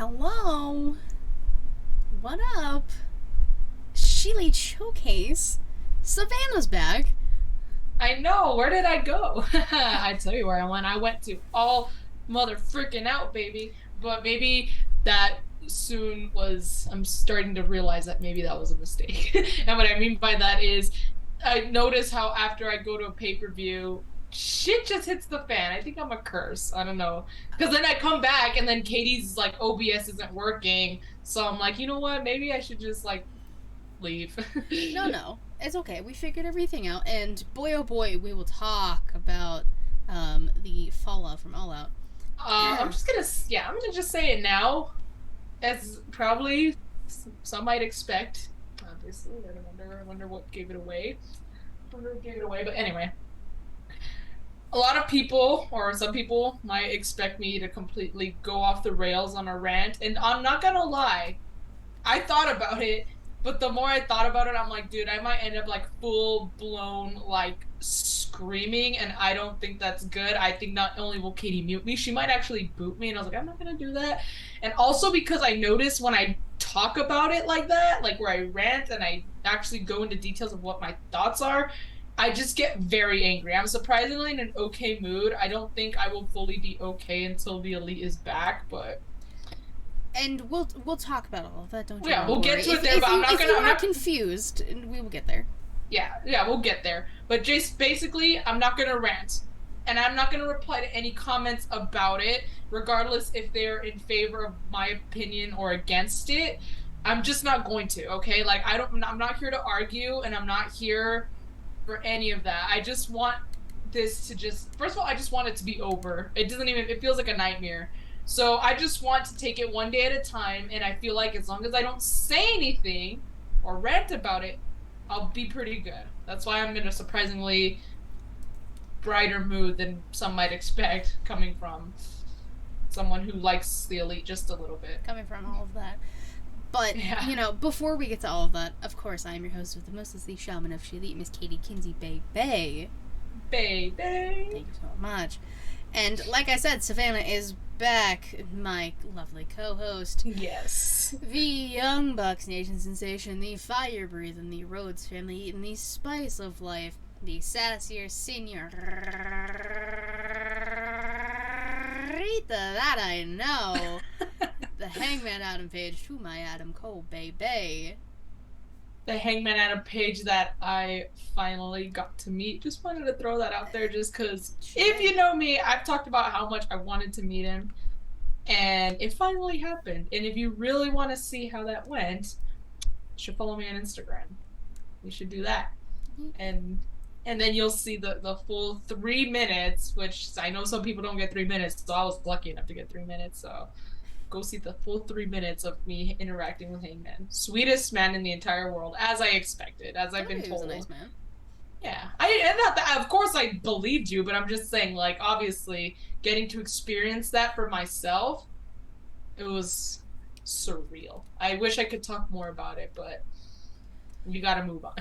Hello. What up? ShElite Showcase. Savannah's back. I know. Where did I go? I tell you where I went. I went to All Mother Freaking Out, baby. But maybe that soon was. I'm starting to realize that maybe that was a mistake. And what I mean by that is, I notice how after I go to a pay-per-view, shit just hits the fan. I think I'm a curse. I don't know. Because then I come back and then Katie's like, OBS isn't working. So I'm like, you know what? Maybe I should just like leave. No. It's okay. We figured everything out. And boy, oh boy, we will talk about the fallout from All Out. I'm gonna just say it now, as probably some might expect. Obviously, I wonder what gave it away. But anyway, a lot of people, or some people, might expect me to completely go off the rails on a rant, and I'm not gonna lie, I thought about it. But the more I thought about it, I'm like, dude, I might end up like full blown like screaming, and I don't think that's good. I think not only will Katie mute me, she might actually boot me, and I was like, I'm not gonna do that. And also because I notice when I talk about it like that, like where I rant and I actually go into details of what my thoughts are, I just get very angry. I'm surprisingly in an okay mood. I don't think I will fully be okay until the Elite is back, but. And we'll talk about all of that, don't you? Yeah, we'll get to it there, but I'm not gonna. If you are confused, we will get there. Yeah, we'll get there. But just basically, I'm not gonna rant, and I'm not gonna reply to any comments about it, regardless if they're in favor of my opinion or against it. I'm just not going to. Okay, like I'm not here to argue, and I'm not here for any of that. I just want this to just. First of all, I just want it to be over. It doesn't even. It feels like a nightmare. So I just want to take it one day at a time, and I feel like as long as I don't say anything or rant about it, I'll be pretty good. That's why I'm in a surprisingly brighter mood than some might expect, coming from someone who likes the Elite just a little bit. Coming from all of that. But, yeah. You know, before we get to all of that, of course, I am your host with the most, is the shaman of ShElite, Miss Katie Kinsey Bay. Thank you so much. And like I said, Savannah is back, my lovely co-host. Yes. The Young Bucks Nation sensation, the fire-breathing, the Rhodes family eating, the spice of life, the sassier senorita that I know, the Hangman Adam Page to my Adam Cole, baby. The Hangman Adam Page that I finally got to meet. Just wanted to throw that out there just because if you know me, I've talked about how much I wanted to meet him. And it finally happened. And if you really want to see how that went, you should follow me on Instagram. You should do that. And then you'll see the full 3 minutes, which I know some people don't get 3 minutes, so I was lucky enough to get 3 minutes, so go see the full 3 minutes of me interacting with Hangman. Sweetest man in the entire world, as I expected, as I've been told. He was a nice man. Yeah, of course I believed you, but I'm just saying, like, obviously, getting to experience that for myself, it was surreal. I wish I could talk more about it, but we gotta move on.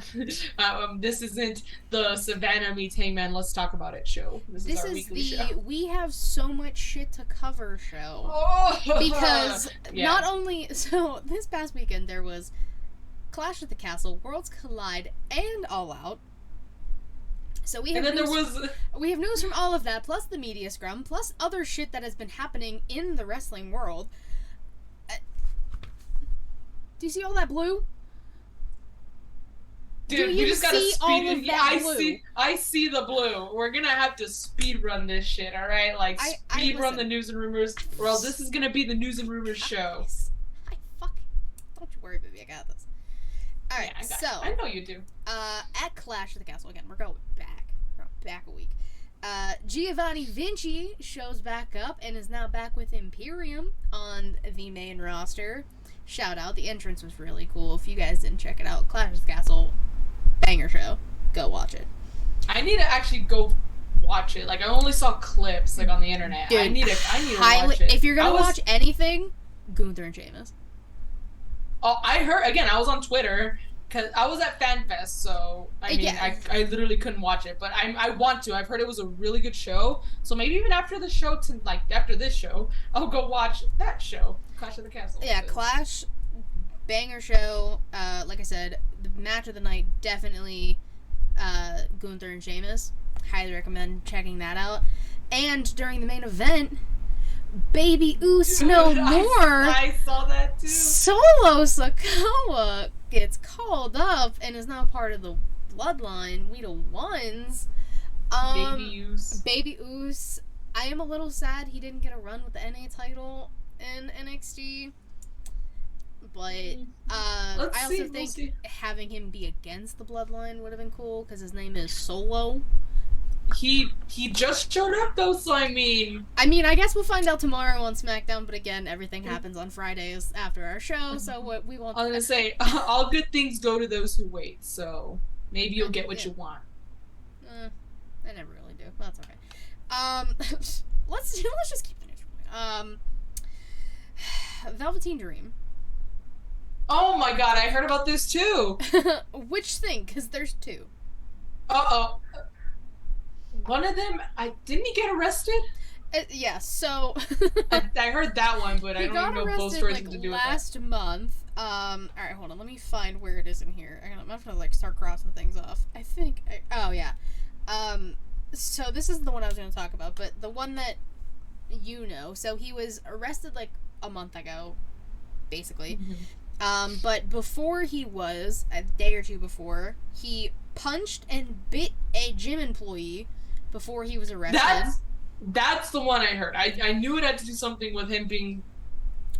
This isn't the Savannah meets Hangman, let's talk about it show. This is our weekly show. We have so much shit to cover show. Oh! Because not only, so this past weekend there was Clash at the Castle, Worlds Collide, and All Out. So we have we have news from all of that, plus the media scrum, plus other shit that has been happening in the wrestling world. Do you see all that blue? Dude, you just gotta speed. Yeah, I see the blue. We're gonna have to speed run this shit, all right? Like speed run the news and rumors, or else this is gonna be the news and rumors show. Don't you worry, baby. I got this. All right, yeah, I know you do. At Clash of the Castle again, we're going back a week. Giovanni Vinci shows back up and is now back with Imperium on the main roster. Shout out, the entrance was really cool. If you guys didn't check it out, Clash of the Castle, banger show. Go watch it. I need to actually go watch it. Like, I only saw clips, like, on the internet. Dude, I need to watch it. If you're gonna watch anything, Gunther and Sheamus. Oh, I heard, again, I was on Twitter, because I was at FanFest, so, I mean, yeah. I literally couldn't watch it, but I want to. I've heard it was a really good show, so maybe even after the show, after this show, I'll go watch that show. Clash of the Castle. Yeah, Clash, banger show. Like I said, the match of the night, definitely Gunther and Sheamus. Highly recommend checking that out. And during the main event, Baby Oos no more. I saw that too. Solo Sikoa gets called up and is now part of the bloodline. We the ones. Baby Oos. Baby Oos. I am a little sad he didn't get a run with the NA title in NXT. But I also think having him be against the bloodline would have been cool because his name is Solo. He just showed up though, so I mean, I guess we'll find out tomorrow on SmackDown, but again, everything happens on Fridays after our show, so we won't... I was gonna say, all good things go to those who wait, so maybe you'll get what you want. I never really do. That's okay. Let's just keep the news rolling. Velveteen Dream. Oh my god, I heard about this too! Which thing? Because there's two. Uh-oh. One of them, didn't he get arrested? Yeah, so... I heard that one, but I don't even know both stories to do with that. Last month. Alright, hold on, let me find where it is in here. I'm gonna have to, start crossing things off. I think... oh, yeah. So this is the one I was gonna talk about, but the one that you know. So he was arrested, a month ago, basically. Mm-hmm. But before he was, a day or two before, he punched and bit a gym employee before he was arrested. That's the one I heard. I knew it had to do something with him being...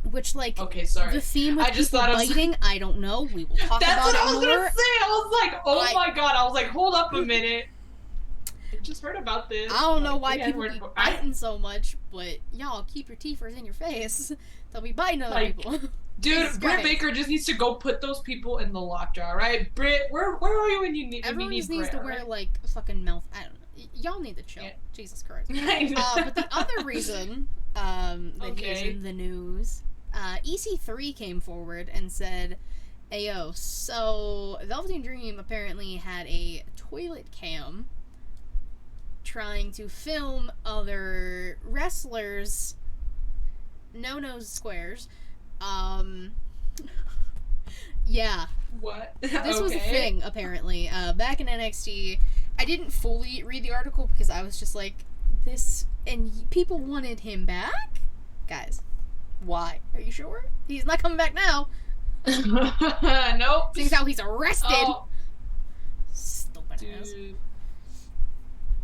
Which, okay, sorry. The theme of people biting, I don't know. We will talk about it more. That's what I was gonna say! I was like, oh my god. I was like, hold up a minute. I just heard about this. I don't know why people be biting so much, but y'all keep your teethers in your face. They'll be biting other people. Dude, Britt Baker just needs to go put those people in the lockjaw, right? Britt, where are you when you need Everyone just needs Britt, to wear, fucking mouth... I don't know. Y'all need to chill. Yeah. Jesus Christ. But the other reason that he's in the news, EC3 came forward and said, Ayo, so Velveteen Dream apparently had a toilet cam trying to film other wrestlers no-nose squares. Yeah. What? This was a thing, apparently. Back in NXT, I didn't fully read the article because I was just like, this, and people wanted him back? Guys, why? Are you sure? He's not coming back now. Nope. Seeing how he's arrested. Oh. Stupid ass.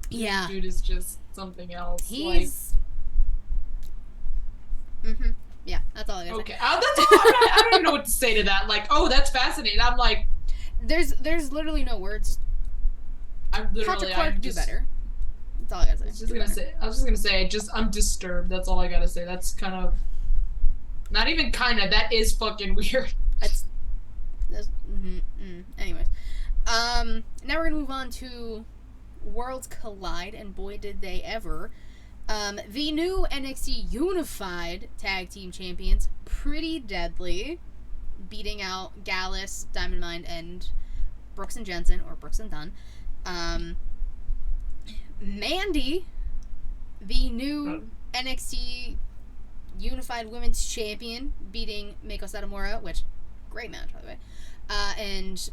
Yeah. Dude is just something else. He's... Mm-hmm. Yeah, that's all I gotta say. Okay, I don't even know what to say to that. That's fascinating. I'm like... There's literally no words. Patrick Clark, do better. That's all I gotta say. I was just gonna say, I'm disturbed. That's all I gotta say. That's kind of... Not even kinda, that is fucking weird. Anyways. Now we're gonna move on to Worlds Collide, and boy did they ever. The new NXT Unified Tag Team Champions, Pretty Deadly, beating out Gallus, Diamond Mine, and Brooks and Jensen, or Brooks and Dunn. Mandy, the new NXT Unified Women's Champion, beating Meiko Satomura, which, great match, by the way. And,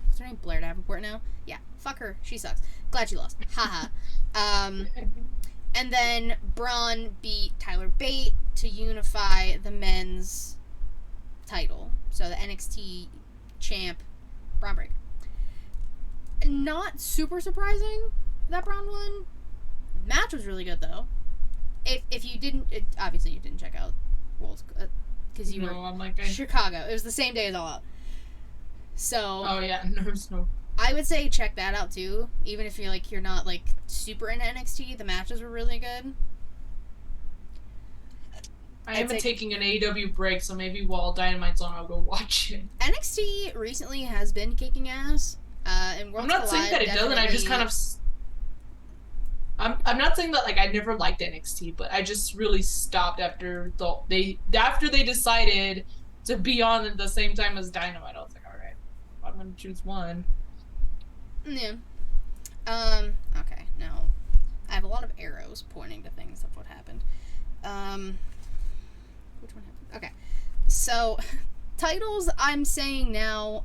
what's her name? Blair Davenport now? Yeah, fuck her. She sucks. Glad she lost. Haha. And then Braun beat Tyler Bate to unify the men's title. So the NXT champ, Braun Breaker. Not super surprising that Braun won. Match was really good though. If you didn't, obviously you didn't check out Worlds because you were Chicago. It was the same day as All Out. So. Oh yeah, no. I would say check that out too, even if you're not super into NXT. The matches were really good. I am taking an AEW break, so maybe while Dynamite's on, I'll go watch it. NXT recently has been kicking ass. And I'm not saying that it doesn't. I just kind of. I'm not saying that I never liked NXT, but I just really stopped after they decided to be on at the same time as Dynamite. I was like, all right, I'm gonna choose one. Yeah. Okay, now, I have a lot of arrows pointing to things of what happened. Which one happened? Okay. So, titles, I'm saying now,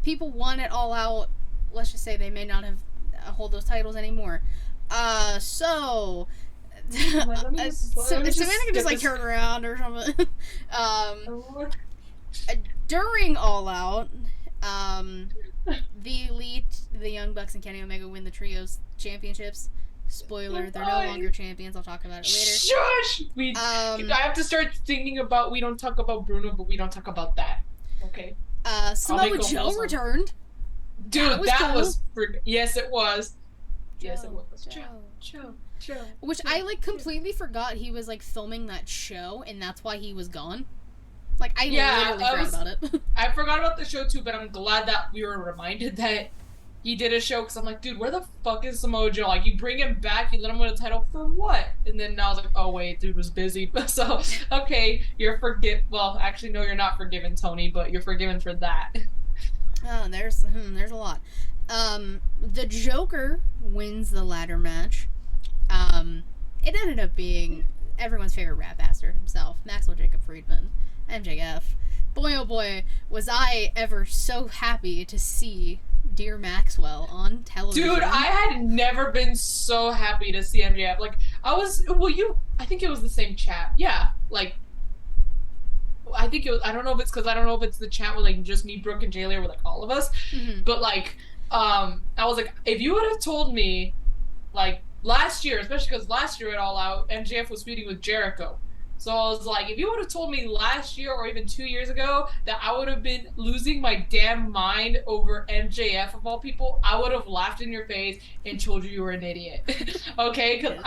people want it all out. Let's just say they may not have hold those titles anymore. So... Savannah can just, like, turn around or something. During All Out, the Elite, the Young Bucks, and Kenny Omega win the Trios Championships. Spoiler, they're no longer champions. I'll talk about it later. Shush! I have to start thinking about, we don't talk about Bruno, but we don't talk about that. Okay. Samoa Joe returned. Dude, that was yes, it was. Yes, it was. Joe. Which I, like, completely forgot he was, like, filming that show, and that's why he was gone. Like, I literally forgot about it. I forgot about the show, too, but I'm glad that we were reminded that he did a show, because I'm like, dude, where the fuck is Samoa Joe? Like, you bring him back, you let him win a title, for what? And then I was like, oh, wait, dude was busy. So, okay, you're well, actually, no, you're not forgiven, Tony, but you're forgiven for that. Oh, there's a lot. The Joker wins the ladder match. It ended up being everyone's favorite rap bastard himself, Maxwell Jacob Friedman, MJF. Boy, oh boy, was I ever so happy to see Dear Maxwell on television. Dude, I had never been so happy to see MJF. Like, I think it was the same chat. Yeah, like, I think it was, I don't know if it's because I don't know if it's the chat with, like, just me, Brooke, and Jaylee, or with, like, all of us. Mm-hmm. But, like, I was like, if you would have told me, like, last year, especially because last year at All Out, MJF was feuding with Jericho. So I was like, if you would have told me last year or even 2 years ago that I would have been losing my damn mind over MJF of all people, I would have laughed in your face and told you were an idiot. Okay? Because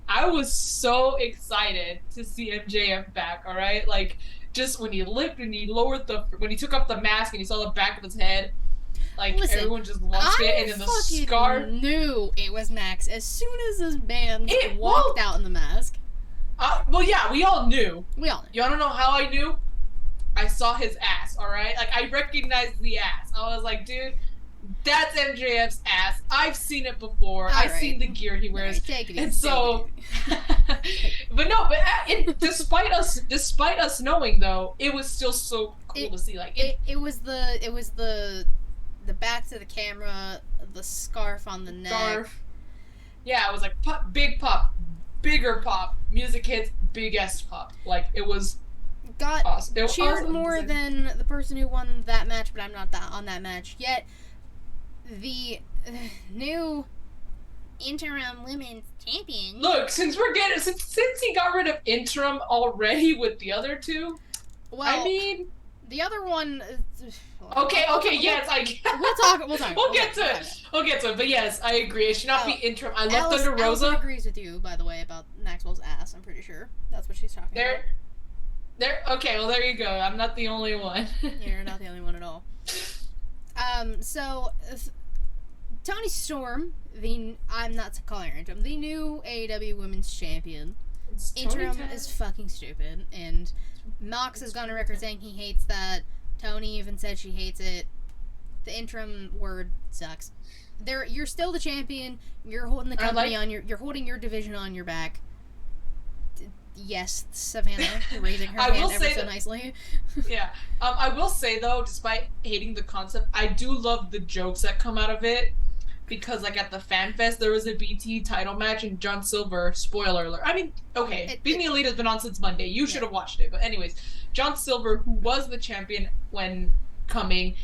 I was so excited to see MJF back, alright? Like, just when he when he took up the mask and you saw the back of his head, like, listen, everyone just lost it, and then the scar. I knew it was Max as soon as his band walked out in the mask. Well, yeah, we all knew. We all knew. You wanna know how I knew? I saw his ass, alright? Like, I recognized the ass. I was like, dude, that's MJF's ass. I've seen it before. I've seen the gear he wears. Right, take it easy, and so... despite us knowing, though, it was still so cool to see. Like, it was the back to the camera, the scarf on the neck. Yeah, it was like pop, big pop, bigger pop, music hits, biggest pop. Like, it was awesome. Cheered more than the person who won that match, but I'm not on that match yet. The new interim women's champion. Look, since he got rid of interim already with the other two, well, I mean, the other one. Okay, yes, We'll get to it. But yes, I agree. It should not be interim. I love Thunder Rosa. Allison agrees with you, by the way, about Maxwell's ass. I'm pretty sure that's what she's talking about. Okay, well, there you go. I'm not the only one. You're not the only one at all. So Toni Storm, I'm not calling her interim, the new AEW Women's Champion. Interim is fucking stupid, and Mox has gone on record saying he hates that. Tony even said she hates it. The interim word sucks. You're still the champion. You're holding the company you're holding your division on your back. Yes, Savannah raising her hand ever so nicely. Yeah. I will say, though, despite hating the concept, I do love the jokes that come out of it. Because, like, at the Fan Fest, there was a BT title match, and John Silver, spoiler alert. I mean, okay, Being the Elite has been on since Monday. You should have watched it. But anyways, John Silver, who was the champion when coming,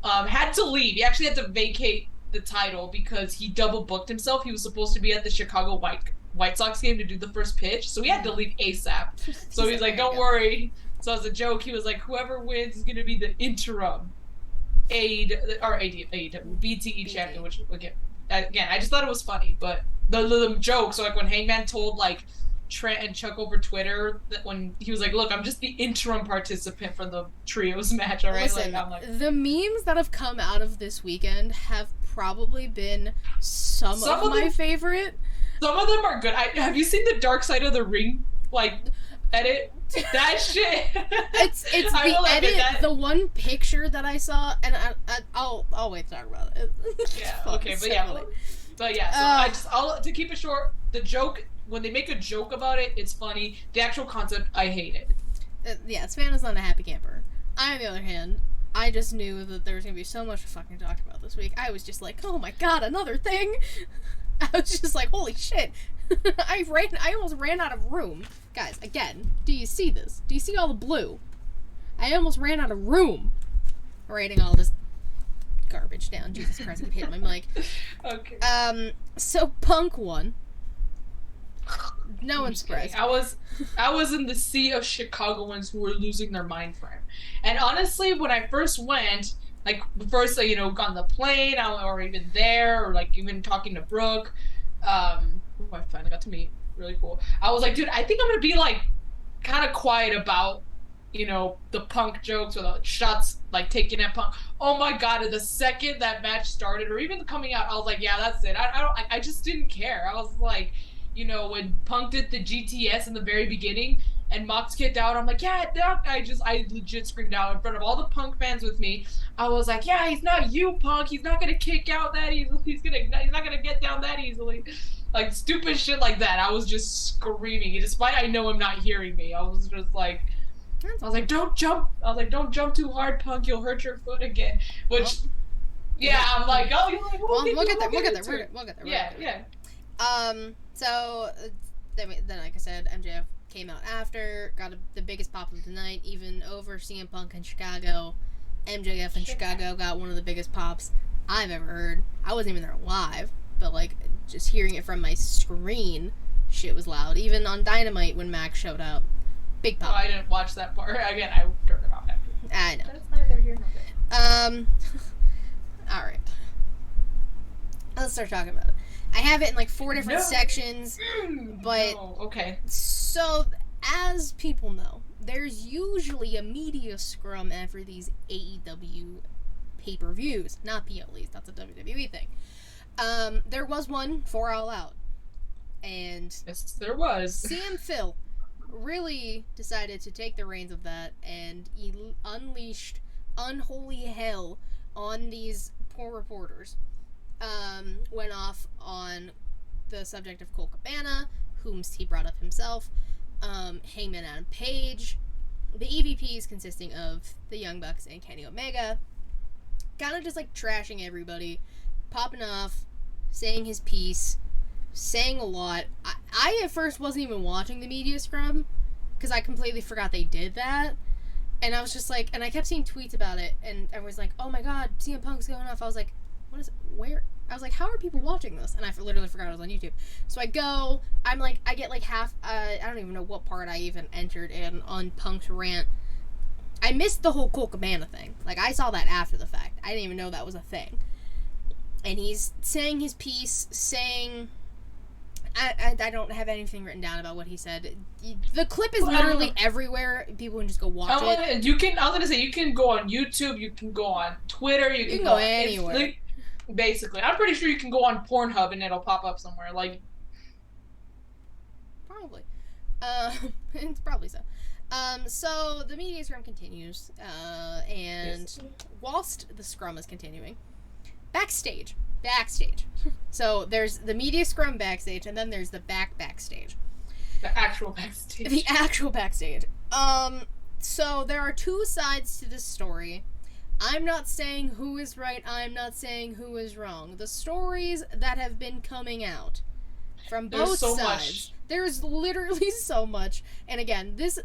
had to leave. He actually had to vacate the title because he double booked himself. He was supposed to be at the Chicago White Sox game to do the first pitch, so he had to leave ASAP. So he's like, don't worry. So as a joke, he was like, whoever wins is going to be the interim AEW BTE champion, which again, I just thought it was funny, but the joke. So like when Hangman told like Trent and Chuck over Twitter that when he was like, "Look, I'm just the interim participant for the trios match." All right, listen, the memes that have come out of this weekend have probably been some of my favorite. Some of them are good. Have you seen the Dark Side of the Ring edit? That shit. It's the edit. The one picture that I saw, and I'll wait to talk about it. Yeah. Okay. But yeah. So to keep it short, the joke when they make a joke about it, it's funny. The actual concept, I hate it. Yeah, Savannah's not a happy camper. I, on the other hand, I just knew that there was gonna be so much to fucking talk about this week. I was just like, oh my god, another thing. I was just like, holy shit. I almost ran out of room. Guys, again, do you see this? Do you see all the blue? I almost ran out of room writing all this garbage down. Jesus Christ, I'm hitting my mic. Okay. So Punk won. No one's surprised. I was in the sea of Chicagoans who were losing their mind frame. And honestly, when I first went, like, first, you know, got on the plane, or even there, or, like, even talking to Brooke, who I finally got to meet, really cool. I was like, dude, I think I'm gonna be, like, kind of quiet about, you know, the Punk jokes or the shots, like, taken at Punk. Oh my god, the second that match started, or even coming out, I was like, yeah, that's it. I just didn't care. I was like, you know, when Punk did the GTS in the very beginning, and Mox kicked out, I'm like, yeah, I legit screamed out in front of all the Punk fans with me. I was like, yeah, he's not you, Punk. He's not gonna kick out that easily. He's not gonna get down that easily. Like, stupid shit like that. I was just screaming, despite I know him not hearing me. I was just like, don't jump. I was like, don't jump too hard, Punk. You'll hurt your foot again. Which, yeah, I'm like, oh, you're like, we'll get there. Yeah. So then, like I said, MJF came out after, got the biggest pop of the night, even over CM Punk in Chicago. MJF in Chicago got one of the biggest pops I've ever heard. I wasn't even there live, but, like, just hearing it from my screen, shit was loud. Even on Dynamite when Max showed up. Big pop. Oh, I didn't watch that part. Again, I turned it off after. I know. That's neither here nor there. Alright. Let's start talking about it. I have it in, like, 4 different sections, but... No. Okay. So, as people know, there's usually a media scrum after these AEW pay-per-views. Not PLEs, that's a WWE thing. There was one for All Out. And... Yes, there was. CM Phil really decided to take the reins of that, and he unleashed unholy hell on these poor reporters. Went off on the subject of Colt Cabana, whom he brought up himself, Hangman Adam Page, the EVPs consisting of the Young Bucks and Kenny Omega, kind of just, like, trashing everybody, popping off, saying his piece, saying a lot. I at first wasn't even watching the media scrum, because I completely forgot they did that, and I was just like, and I kept seeing tweets about it, and everyone's like, oh my god, CM Punk's going off. I was like, what is it? Where? I was like, how are people watching this? And I literally forgot it was on YouTube. So I go, I get like half, I don't even know what part I even entered in on Punk's rant. I missed the whole Colt Cabana thing. Like, I saw that after the fact. I didn't even know that was a thing. And he's saying his piece, saying, I don't have anything written down about what he said. The clip is literally everywhere. People can just go watch it. I was gonna say, you can go on YouTube, you can go on Twitter, you can go anywhere. Basically, I'm pretty sure you can go on Pornhub and it'll pop up somewhere. Like, probably, it's probably so. So the media scrum continues, and yes. Whilst the scrum is continuing, backstage. So there's the media scrum backstage, and then there's the backstage. The actual backstage. The actual backstage. So there are 2 sides to this story. I'm not saying who is right, I'm not saying who is wrong. The stories that have been coming out from both sides. There's literally so much. And again, this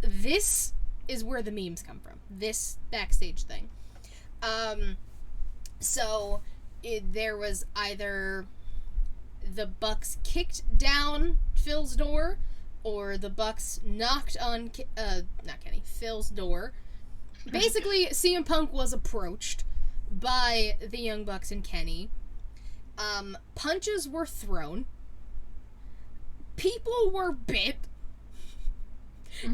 is where the memes come from. This backstage thing. So there was either the Bucks kicked down Phil's door, or the Bucks knocked on Phil's door. Basically, CM Punk was approached by the Young Bucks and Kenny. Punches were thrown. People were bit.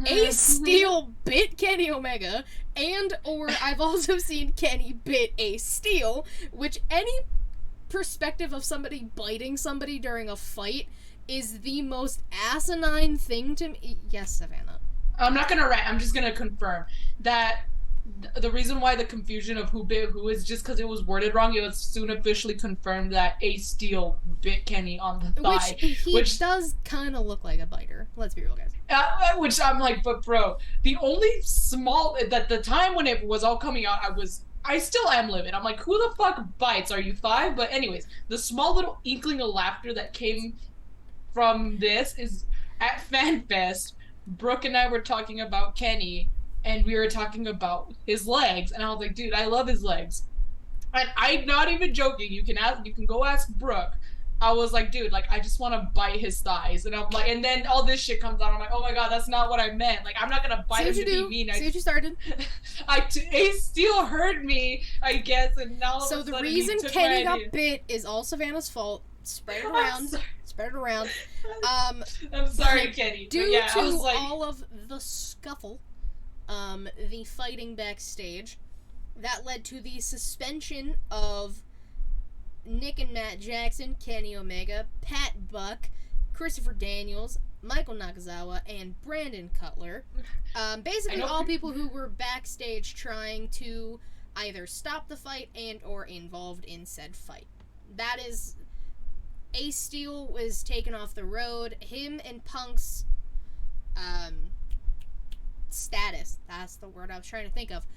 A Steel bit Kenny Omega, or I've also seen Kenny bit A Steel, which any perspective of somebody biting somebody during a fight is the most asinine thing to me. Yes, Savannah. I'm not gonna rant, I'm just gonna confirm that the reason why the confusion of who bit who is just because it was worded wrong. It was soon officially confirmed that Ace Steel bit Kenny on the thigh, which does kind of look like a biter. Let's be real, guys. Which I'm like, but bro, the only small that the time when it was all coming out, I still am livid. I'm like, who the fuck bites? Are you 5? But anyways, the small little inkling of laughter that came from this is at FanFest. Brooke and I were talking about Kenny, and we were talking about his legs, and I was like, dude, I love his legs. And I'm not even joking. You can go ask Brooke. I was like, dude, like, I just want to bite his thighs. And I'm like, and then all this shit comes out. I'm like, oh my god, that's not what I meant. Like, I'm not gonna bite him to be mean. See what you started. Ace Steel heard me, I guess, and now so the reason Kenny got bit is all Savannah's fault. Spread it around. Spread it around. I'm sorry, Kenny. Due yeah, to like... all of the scuffle, the fighting backstage, that led to the suspension of Nick and Matt Jackson, Kenny Omega, Pat Buck, Christopher Daniels, Michael Nakazawa, and Brandon Cutler. Basically all people who were backstage trying to either stop the fight and or involved in said fight. That is... Ace Steel was taken off the road. Him and Punk's status, that's the word I was trying to think of,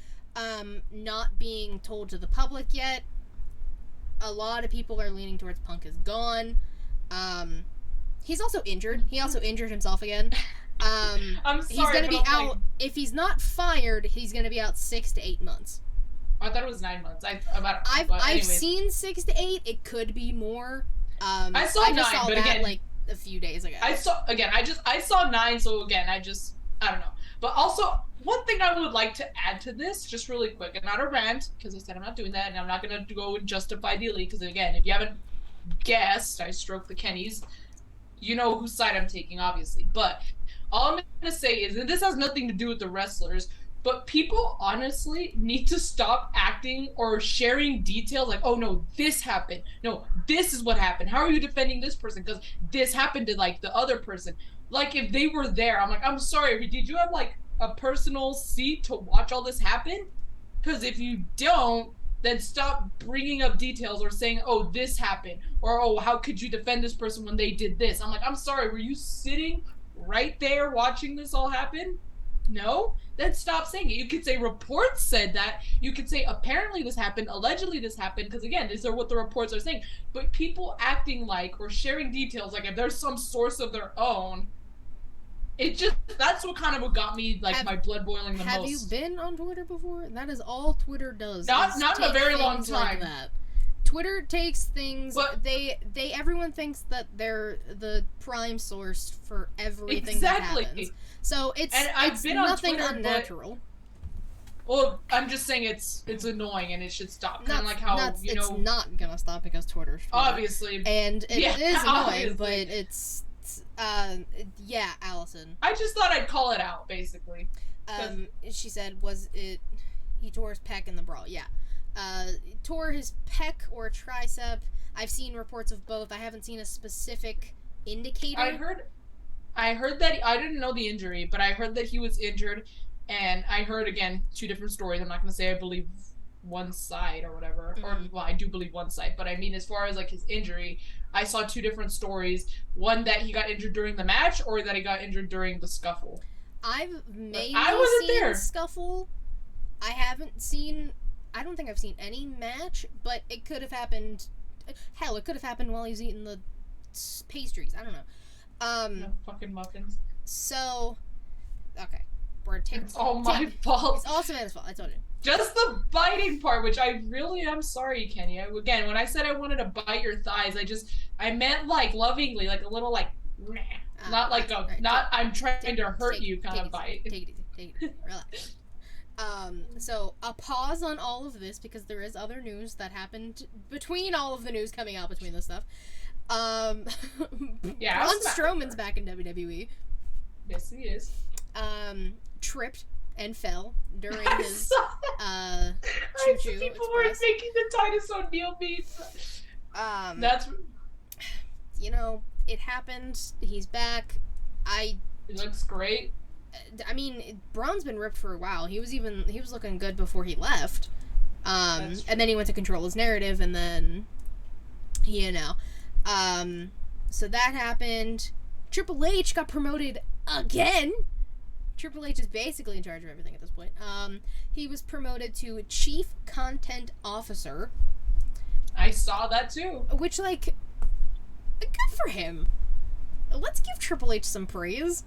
not being told to the public yet. A lot of people are leaning towards Punk is gone. He's also injured. He also injured himself again. I'm sorry, he's gonna be out, like... if he's not fired, he's gonna be out 6 to 8 months. I thought it was 9 months. I've seen 6 to 8. It could be more. I saw 9, just saw but that again, like a few days ago. I saw 9, so again, I don't know. But also, one thing I would like to add to this, just really quick, and not a rant, because I said I'm not doing that, and I'm not gonna go and justify the elite, because again, if you haven't guessed, I stroke the Kennys, you know whose side I'm taking, obviously. But all I'm gonna say is, and this has nothing to do with the wrestlers, but people honestly need to stop acting or sharing details like, oh no, this happened. No, this is what happened. How are you defending this person? Because this happened to like the other person. Like if they were there, I'm like, I'm sorry, did you have like a personal seat to watch all this happen? Because if you don't, then stop bringing up details or saying, oh, this happened. Or, oh, how could you defend this person when they did this? I'm like, I'm sorry, were you sitting right there watching this all happen? No? Then stop saying it. You could say reports said that. You could say apparently this happened, allegedly this happened, because again, these are what the reports are saying. But people acting like or sharing details like if there's some source of their own, it just, that's what kind of what got me like my blood boiling the most. Have you been on Twitter before? That is all Twitter does. Not in a very long time. Like that. Twitter takes things, but everyone thinks that they're the prime source for everything that happens. So it's nothing unnatural. Well, I'm just saying it's annoying and it should stop. Kind of like how, you know... It's not gonna stop because Twitter's Twitter. Obviously. And it is annoying, obviously. but it's... yeah, Allison. I just thought I'd call it out, basically. She said, he tore his pec in the brawl. Yeah. Tore his pec or tricep. I've seen reports of both. I haven't seen a specific indicator. I heard that, I didn't know the injury, but I heard that he was injured, and I heard, again, 2 different stories. I'm not going to say I believe one side or whatever, or, well, I do believe one side, but I mean, as far as, like, his injury, I saw 2 different stories. One that he got injured during the match, or that he got injured during the scuffle. I've maybe seen the scuffle. I don't think I've seen any match, but it could have happened. Hell, it could have happened while he's eating the pastries. I don't know. No fucking muffins. So, okay. It's all my fault. It's all Savannah's fault, I told you. Just the biting part, which I really am sorry, Kenny. Again, when I said I wanted to bite your thighs, I meant like lovingly, like a little like, not like I'm trying to hurt you kind of bite. Take it easy. Relax. So a pause on all of this because there is other news that happened between all of the news coming out between this stuff. Braun Strowman's back in WWE. Yes, he is. Tripped and fell during his choo-choo. People were making the Titus O'Neil beats. That's, you know, it happened. He's back. He looks great. I mean, Braun's been ripped for a while. He was looking good before he left. And then he went to control his narrative, and then, so that happened. Triple H got promoted again. Triple H is basically in charge of everything at this point. He was promoted to Chief Content Officer. I saw that too. Which, like, good for him. Let's give Triple H some praise.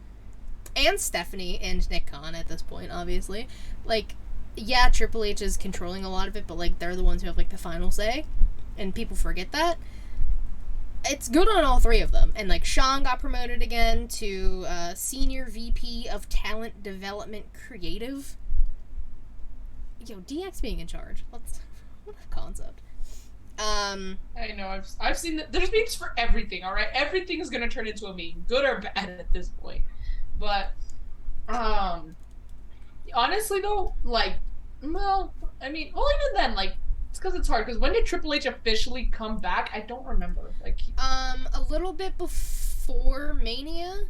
And Stephanie and Nick Khan at this point, obviously. Like, yeah, Triple H is controlling a lot of it, but, like, they're the ones who have, like, the final say. And people forget that. It's good on all three of them. And, like, Shawn got promoted again to Senior VP of Talent Development Creative. Yo, DX being in charge. What a concept. I know, I've seen that. There's memes for everything, alright? Everything is gonna turn into a meme, good or bad at this point. But, honestly though, like, well, I mean, well, even then, like, it's because it's hard, because when did Triple H officially come back? I don't remember. Like, a little bit before Mania.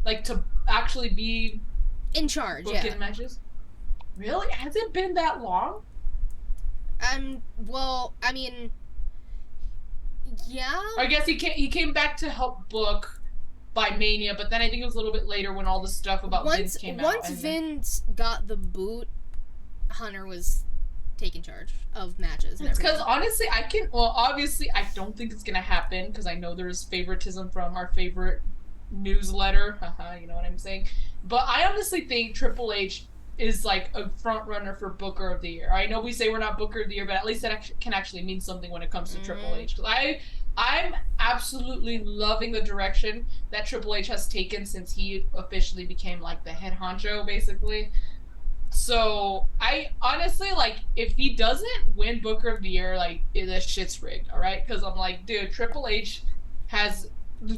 Like, to actually be in charge, yeah. Matches? Really? Has it been that long? Well, I mean, yeah. I guess he came back to help book by Mania, but then I think it was a little bit later when all the stuff about Vince came out. Once Vince got the boot, Hunter was taking charge of matches. It's because, honestly, obviously, I don't think it's going to happen, because I know there's favoritism from our favorite newsletter. Haha, you know what I'm saying? But I honestly think Triple H is, like, a front runner for Booker of the Year. I know we say we're not Booker of the Year, but at least that can actually mean something when it comes to Triple H. Because I'm absolutely loving the direction that Triple H has taken since he officially became, like, the head honcho, basically. So, I honestly, like, if he doesn't win Booker of the Year, like, this shit's rigged, alright? Because I'm like, dude, Triple H has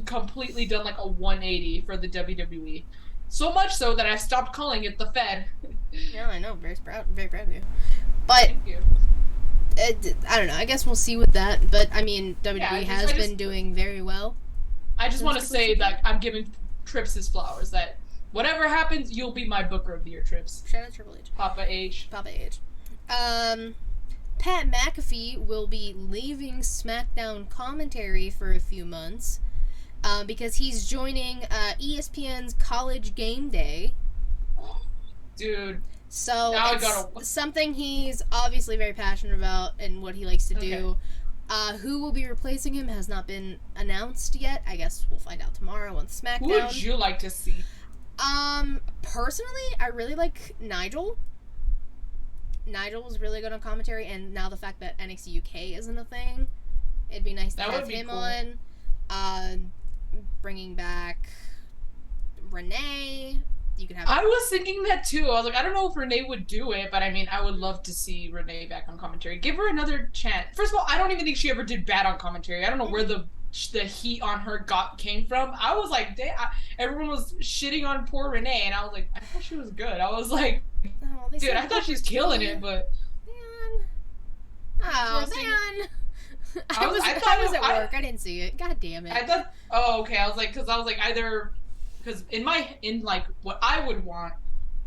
completely done, like, a 180 for the WWE. So much so that I stopped calling it the Fed. Yeah, I know. Very proud of you. But, thank you. I don't know. I guess we'll see with that. But, I mean, WWE has been doing very well. I just want to say that I'm giving Trips his flowers. That whatever happens, you'll be my Booker of the Year, Trips. Shout out Triple H. Papa H. Pat McAfee will be leaving SmackDown commentary for a few months. Because he's joining ESPN's College Game Day. Dude. So it's something he's obviously very passionate about and what he likes to do. Who will be replacing him has not been announced yet. I guess we'll find out tomorrow on SmackDown. Who would you like to see? Personally, I really like Nigel. Nigel was really good on commentary, and now the fact that NXT UK isn't a thing, it'd be nice to have him on. Bringing back Renee. You could have. I was thinking that too. I was like, I don't know if Renee would do it, but I mean, I would love to see Renee back on commentary. Give her another chance. First of all, I don't even think she ever did bad on commentary. I don't know where the heat on her came from. I was like, damn. Everyone was shitting on poor Renee, and I was like, I thought she was good. I was like, dude, I thought she was killing it, but man. I was at work. I didn't see it. God damn it. I thought. Oh, okay. I was like, either, because in what I would want,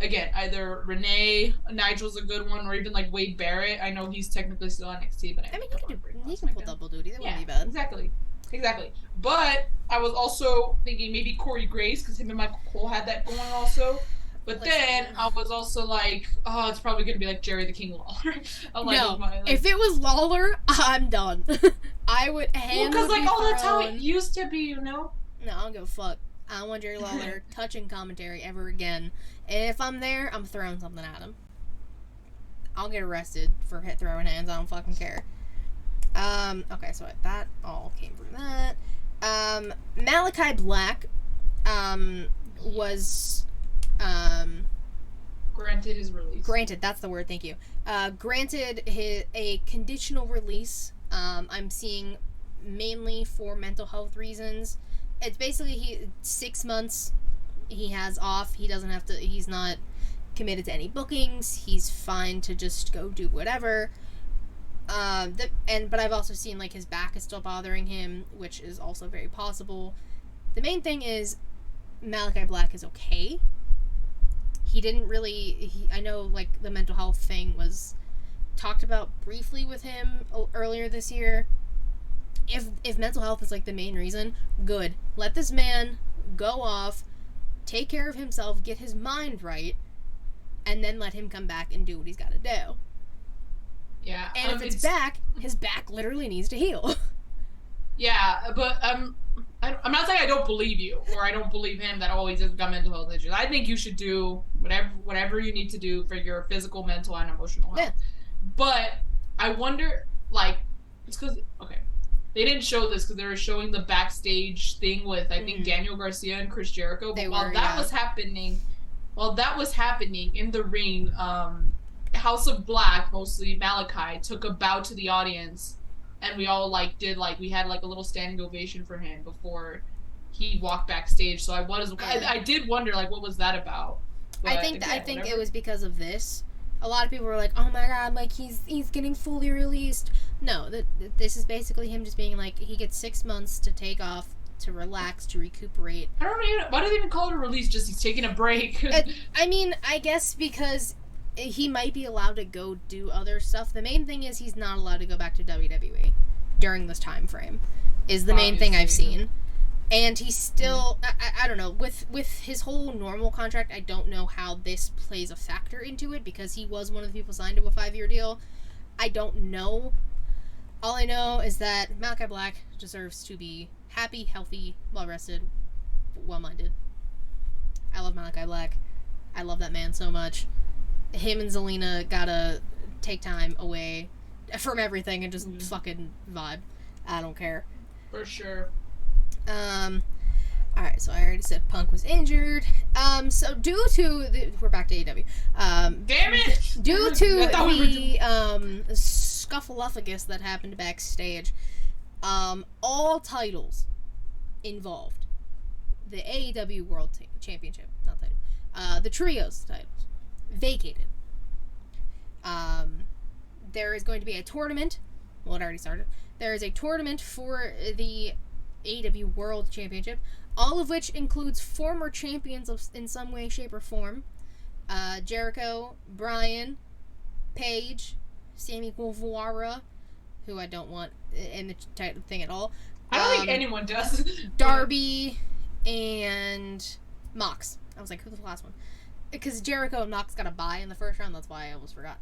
again, either Renee, Nigel's a good one, or even like Wade Barrett. I know he's technically still on NXT, but I mean, he can pull double duty. That wouldn't be bad. Exactly. But I was also thinking maybe Corey Grace, because him and Michael Cole had that going also. But then I was also like, oh, it's probably gonna be like Jerry the King Lawler. If it was Lawler, I'm done. I would handle because like, that's how it used to be, you know. No, I don't give a fuck. I don't want Jerry Lawler touching commentary ever again. And if I'm there, I'm throwing something at him. I'll get arrested for throwing hands. I don't fucking care. Okay, so that all came from that. Malachi Black, was. Granted his release. Granted, that's the word, thank you. Granted a conditional release. I'm seeing mainly for mental health reasons. It's basically 6 months he has off. He doesn't have to, he's not committed to any bookings. He's fine to just go do whatever. But I've also seen like his back is still bothering him, which is also very possible. The main thing is Malachi Black is okay. He didn't really... I know, like, the mental health thing was talked about briefly with him earlier this year. If mental health is, like, the main reason, good. Let this man go off, take care of himself, get his mind right, and then let him come back and do what he's got to do. Yeah. And if it's back, his back literally needs to heal. Yeah, but I'm not saying I don't believe you, or I don't believe him that he's just got mental health issues. I think you should do whatever you need to do for your physical, mental, and emotional health. Yeah. But I wonder, like, it's because, okay, they didn't show this because they were showing the backstage thing with, I think, Daniel Garcia and Chris Jericho. But while that was happening in the ring, House of Black, mostly Malachi, took a bow to the audience, and we all we had like a little standing ovation for him before he walked backstage. So I did wonder, like, what was that about? But I think it was because of this. A lot of people were like, "Oh my god, like he's getting fully released." No, this is basically him just being like, he gets 6 months to take off, to relax, to recuperate. Why do they even call it a release? Just he's taking a break. I mean, I guess because he might be allowed to go do other stuff. The main thing is he's not allowed to go back to WWE during this time frame, is the main thing I've seen. And he's still, I don't know, with his whole normal contract, I don't know how this plays a factor into it, because he was one of the people signed to a 5-year deal. I don't know. All I know is that Malachi Black deserves to be happy, healthy, well-rested, well-minded. I love Malachi Black. I love that man so much. Him and Zelina gotta take time away from everything and just fucking vibe. I don't care. For sure. Alright, so I already said Punk was injured. So due to we're back to AEW. Damn it! Due to the scuffleophagus that happened backstage, all titles involved. The AEW World Championship, not title. The Trios titles vacated. There is going to be a tournament. Well, it already started. There is a tournament for the AEW World Championship, all of which includes former champions in some way, shape, or form. Jericho, Bryan, Paige, Sammy Guevara, who I don't want in the title thing at all. I don't think anyone does. Darby and Mox. I was like, who's the last one? Because Jericho and Mox got a bye in the first round, that's why I almost forgot.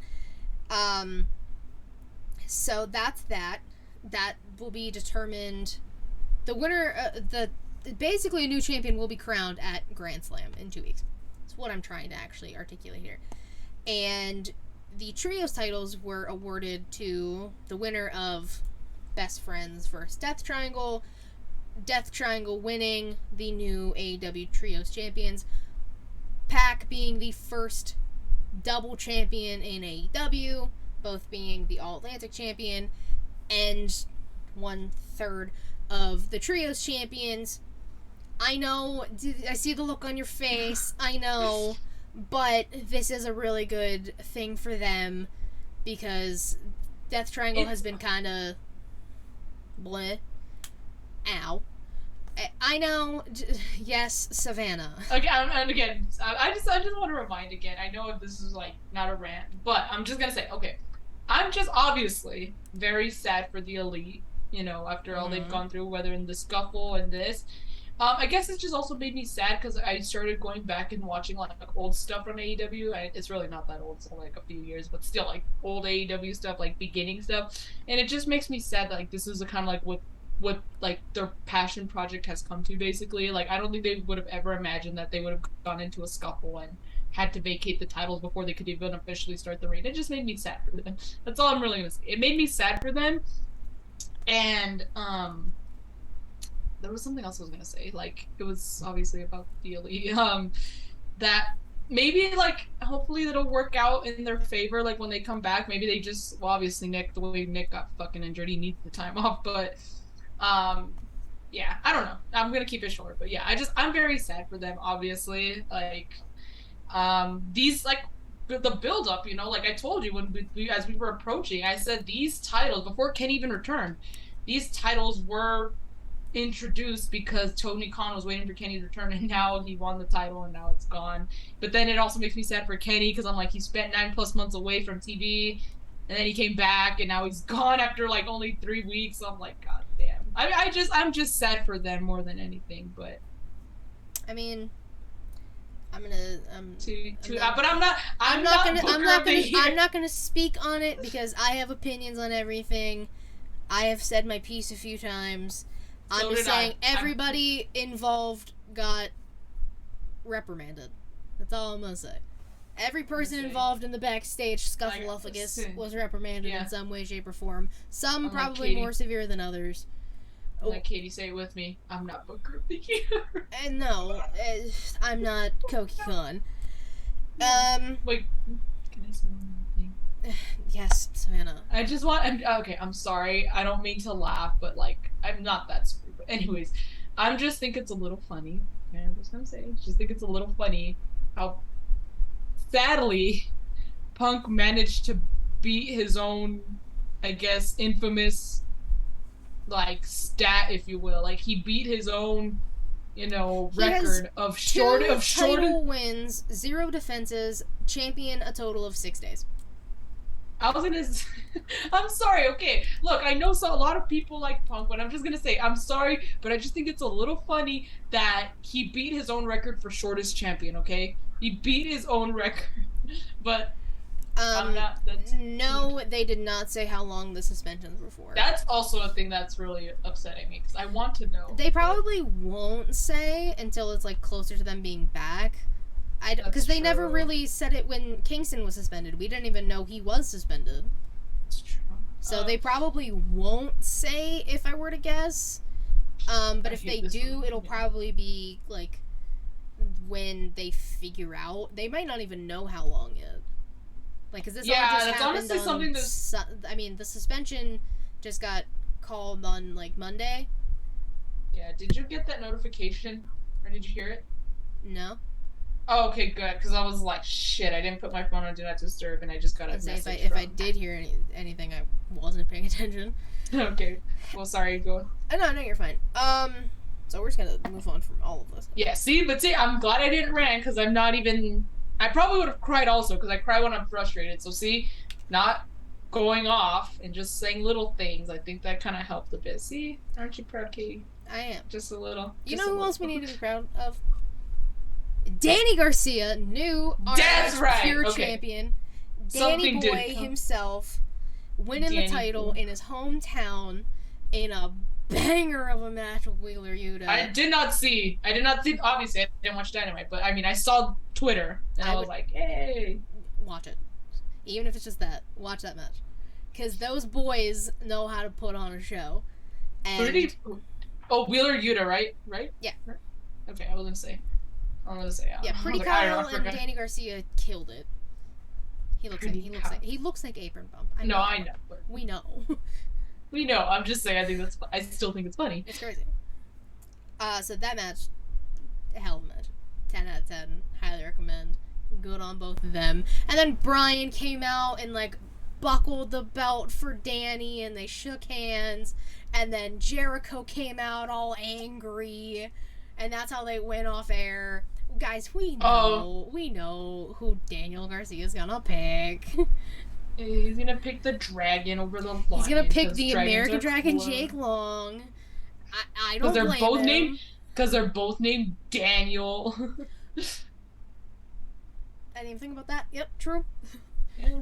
So that's that. That will be determined. The winner, basically a new champion will be crowned at Grand Slam in 2 weeks. That's what I'm trying to actually articulate here. And the Trios titles were awarded to the winner of Best Friends versus Death Triangle. Death Triangle winning the new AEW Trios champions. Pac being the first double champion in AEW, both being the All-Atlantic champion, and 1/3 of the Trios champions. I know, I see the look on your face, I know, but this is a really good thing for them, because Death Triangle has been kind of bleh. Ow. I know, yes, Savannah. Okay, and again, I just want to remind again, I know this is, like, not a rant, but I'm just gonna say, okay, I'm just obviously very sad for the Elite, you know, after all they've gone through, whether in the scuffle and this. I guess it just also made me sad because I started going back and watching like old stuff from AEW. It's really not that old, so like a few years, but still like old AEW stuff, like beginning stuff. And it just makes me sad that like this is a kind of like what like their passion project has come to, basically. Like I don't think they would have ever imagined that they would have gone into a scuffle and had to vacate the titles before they could even officially start the reign. It just made me sad for them. That's all I'm really gonna say. It made me sad for them. And there was something else I was gonna say. Like it was obviously about the Elite. That maybe like hopefully it'll work out in their favor. Like when they come back, maybe they just obviously the way Nick got fucking injured, he needs the time off. But yeah, I don't know. I'm gonna keep it short. But yeah, I'm very sad for them. Obviously, like these like the build up. You know, like I told you when as we were approaching, I said these titles before Ken even returned. These titles were introduced because Tony Khan was waiting for Kenny to return, and now he won the title, and now it's gone. But then it also makes me sad for Kenny because I'm like, he spent 9+ months away from TV, and then he came back, and now he's gone after like only 3 weeks. So I'm like, God damn. I'm just sad for them more than anything. But I mean, I'm not gonna speak on it because I have opinions on everything. I have said my piece a few times. I'm just saying everybody involved got reprimanded. That's all I'm gonna say. Every person involved in the backstage scuffle was reprimanded in some way, shape, or form. Some probably more severe than others. Like Katie, say it with me. I'm not Booker of the Year. And no, I'm not Koki Khan. Wait, can I say one more thing? Yes, Savannah. I'm sorry. I don't mean to laugh, but like, I'm not that stupid. But anyways, just think it's a little funny. Okay, I'm just gonna say, just think it's a little funny how sadly Punk managed to beat his own, I guess, infamous like stat, if you will. Like, he beat his own, record of title wins, 0 defenses, champion a total of 6 days. I'm sorry, okay. Look, I know a lot of people like Punk, but I'm just gonna say, I'm sorry, but I just think it's a little funny that he beat his own record for shortest champion, okay? He beat his own record, but no, they did not say how long the suspensions were for. That's also a thing that's really upsetting me, because I want to know. They probably won't say until it's, like, closer to them being back. Because they never really said it when Kingston was suspended. We didn't even know he was suspended. That's true. So they probably won't say, if I were to guess. But if they do, it'll probably be, like, when they figure out. They might not even know how long yet. Like, because this all just that's happened honestly something the suspension just got called on, like, Monday. Yeah, did you get that notification? Or did you hear it? No. Oh, okay, good, because I was like, shit, I didn't put my phone on Do Not Disturb, and I just got a message if I did hear anything, I wasn't paying attention. Okay. Well, sorry, go. No, you're fine. So we're just gonna move on from all of this. Yeah, see, I'm glad I didn't rant, because I'm not even... I probably would have cried also, because I cry when I'm frustrated, so see, not going off and just saying little things, I think that kind of helped a bit. See? Aren't you proud, Katie? I am. Just a little. You know who else we need to be proud of? Danny Garcia, new pure champion. Danny Boy himself, winning the title in his hometown in a banger of a match with Wheeler Yuta. I did not see, obviously I didn't watch Dynamite, but I mean, I saw Twitter, and I was like, hey. Watch it. Even if it's just that, watch that match. Because those boys know how to put on a show. And Wheeler Yuta, right? Yeah. Okay, I was gonna say. Yeah, Pretty Kyle and Danny Garcia killed it. He looks like Apron Bump. I know. We know. We know. I'm just saying. I still think it's funny. It's crazy. So that match, hell of a match. 10 out of 10. Highly recommend. Good on both of them. And then Brian came out and like buckled the belt for Danny, and they shook hands. And then Jericho came out all angry, and that's how they went off air. Guys, we know who Daniel Garcia's gonna pick. He's gonna pick the dragon over the lion. He's gonna pick the American Dragon Jake Long. I don't blame him. Because they're both named Daniel. I didn't even think about that. Yep, true. Yeah.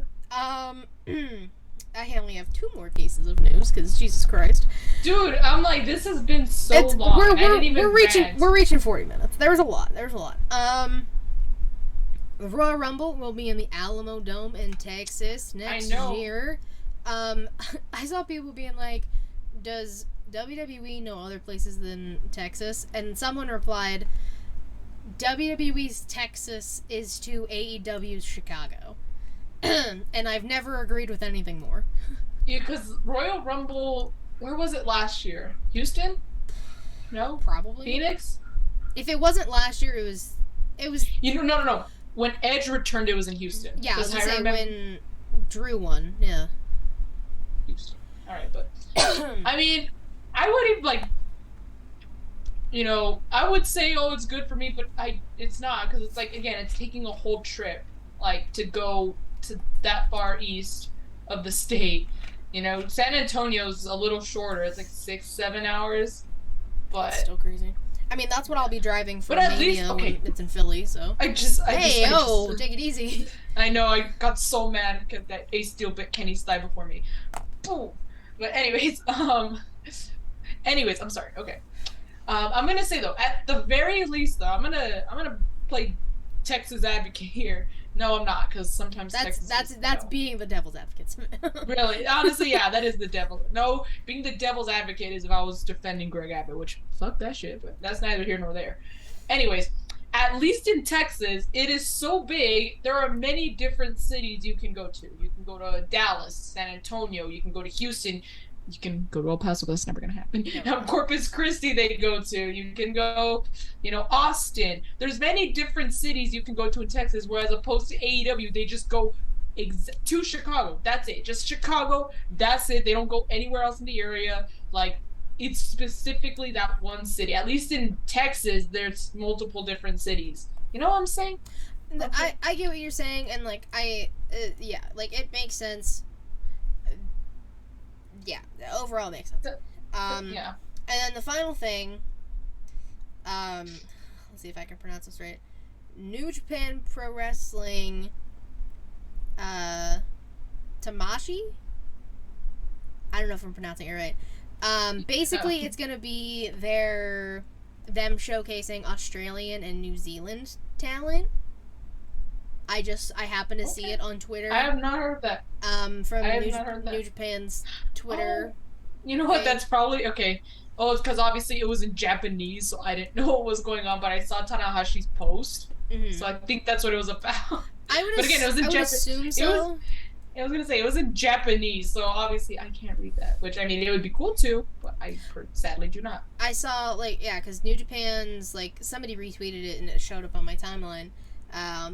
I only have 2 more pieces of news because Jesus Christ, dude! I'm like, this has been so long. We're reaching 40 minutes. There's a lot. The Royal Rumble will be in the Alamo Dome in Texas next year. I saw people being like, "Does WWE know other places than Texas?" And someone replied, "WWE's Texas is to AEW's Chicago." And I've never agreed with anything more. Yeah, because Royal Rumble, where was it last year? Houston? No? Probably. Phoenix? If it wasn't last year, it was... No. When Edge returned, it was in Houston. Yeah, I was gonna say when Drew won, yeah. Houston. Alright, but... I mean, I would even, like... I would say, oh, it's good for me, but it's not, because it's like, again, it's taking a whole trip, like, to go to that far east of the state. San Antonio's a little shorter. It's like 6-7 hours, but That's still crazy. I mean, that's what I'll be driving for but at Mania least, okay, when it's in Philly, so. take it easy. I know, I got so mad because that Ace Steel bit Kenny's thigh before me. Boom. But anyways, I'm sorry. Okay. I'm gonna say though, at the very least though, I'm gonna play Texas advocate here. No, I'm not, because sometimes that's being the devil's advocate. Really, honestly, yeah, that is the devil. No, being the devil's advocate is if I was defending Greg Abbott, which fuck that shit, but that's neither here nor there. Anyways, at least in Texas, it is so big. There are many different cities you can go to. You can go to Dallas, San Antonio. You can go to Houston. You can go to El Paso, but that's never going to happen. No. Corpus Christi they go to. You can go, Austin. There's many different cities you can go to in Texas, whereas opposed to AEW, they just go to Chicago. That's it. Just Chicago. That's it. They don't go anywhere else in the area. Like, it's specifically that one city. At least in Texas, there's multiple different cities. You know what I'm saying? Okay. I get what you're saying, and, like, it makes sense. Yeah, overall makes sense. Yeah. And then the final thing, let's see if I can pronounce this right. New Japan Pro Wrestling, Tamashii? I don't know if I'm pronouncing it right. Basically, it's gonna be them showcasing Australian and New Zealand talent. I happen to see it on Twitter. I have not heard that. From New Japan's Twitter. Oh, you know what? That's probably okay. Oh, it's because obviously it was in Japanese, so I didn't know what was going on. But I saw Tanahashi's post, so I think that's what it was about. But again, it was in Japanese. Assume so. I was gonna say it was in Japanese, so obviously I can't read that. Which, I mean, it would be cool too, but I sadly do not. I saw because New Japan's somebody retweeted it and it showed up on my timeline.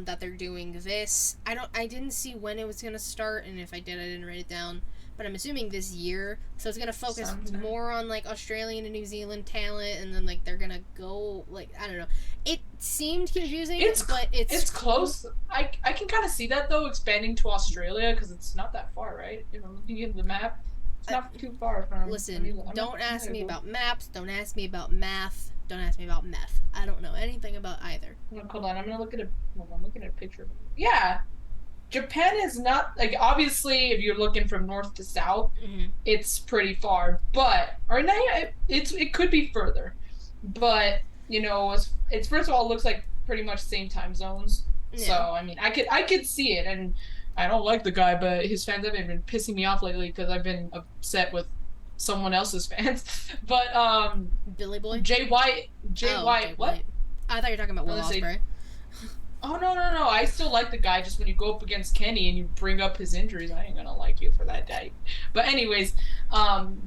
That they're doing this. I didn't see when it was gonna start, and if I did, I didn't write it down. But I'm assuming this year, so it's gonna focus more on Australian and New Zealand talent, and then they're gonna go I don't know. It seemed confusing, but it's close. I can kind of see that though, expanding to Australia, because it's not that far, right? Looking at the map, it's not too far from. Listen, don't ask me about maps. Don't ask me about math. Don't ask me about meth. I don't know anything about either. Hold on, I'm looking at a picture. Yeah, Japan is not obviously if you're looking from north to south, it's pretty far. But it could be further. But it's first of all, it looks like pretty much same time zones. Yeah. So I mean, I could see it, and I don't like the guy, but his fans have been pissing me off lately because I've been upset with someone else's fans. But Billy Boy? Jay White, what? I thought you were talking about Will Ospreay. Oh no, I still like the guy, just when you go up against Kenny and you bring up his injuries, I ain't gonna like you for that day. But anyways,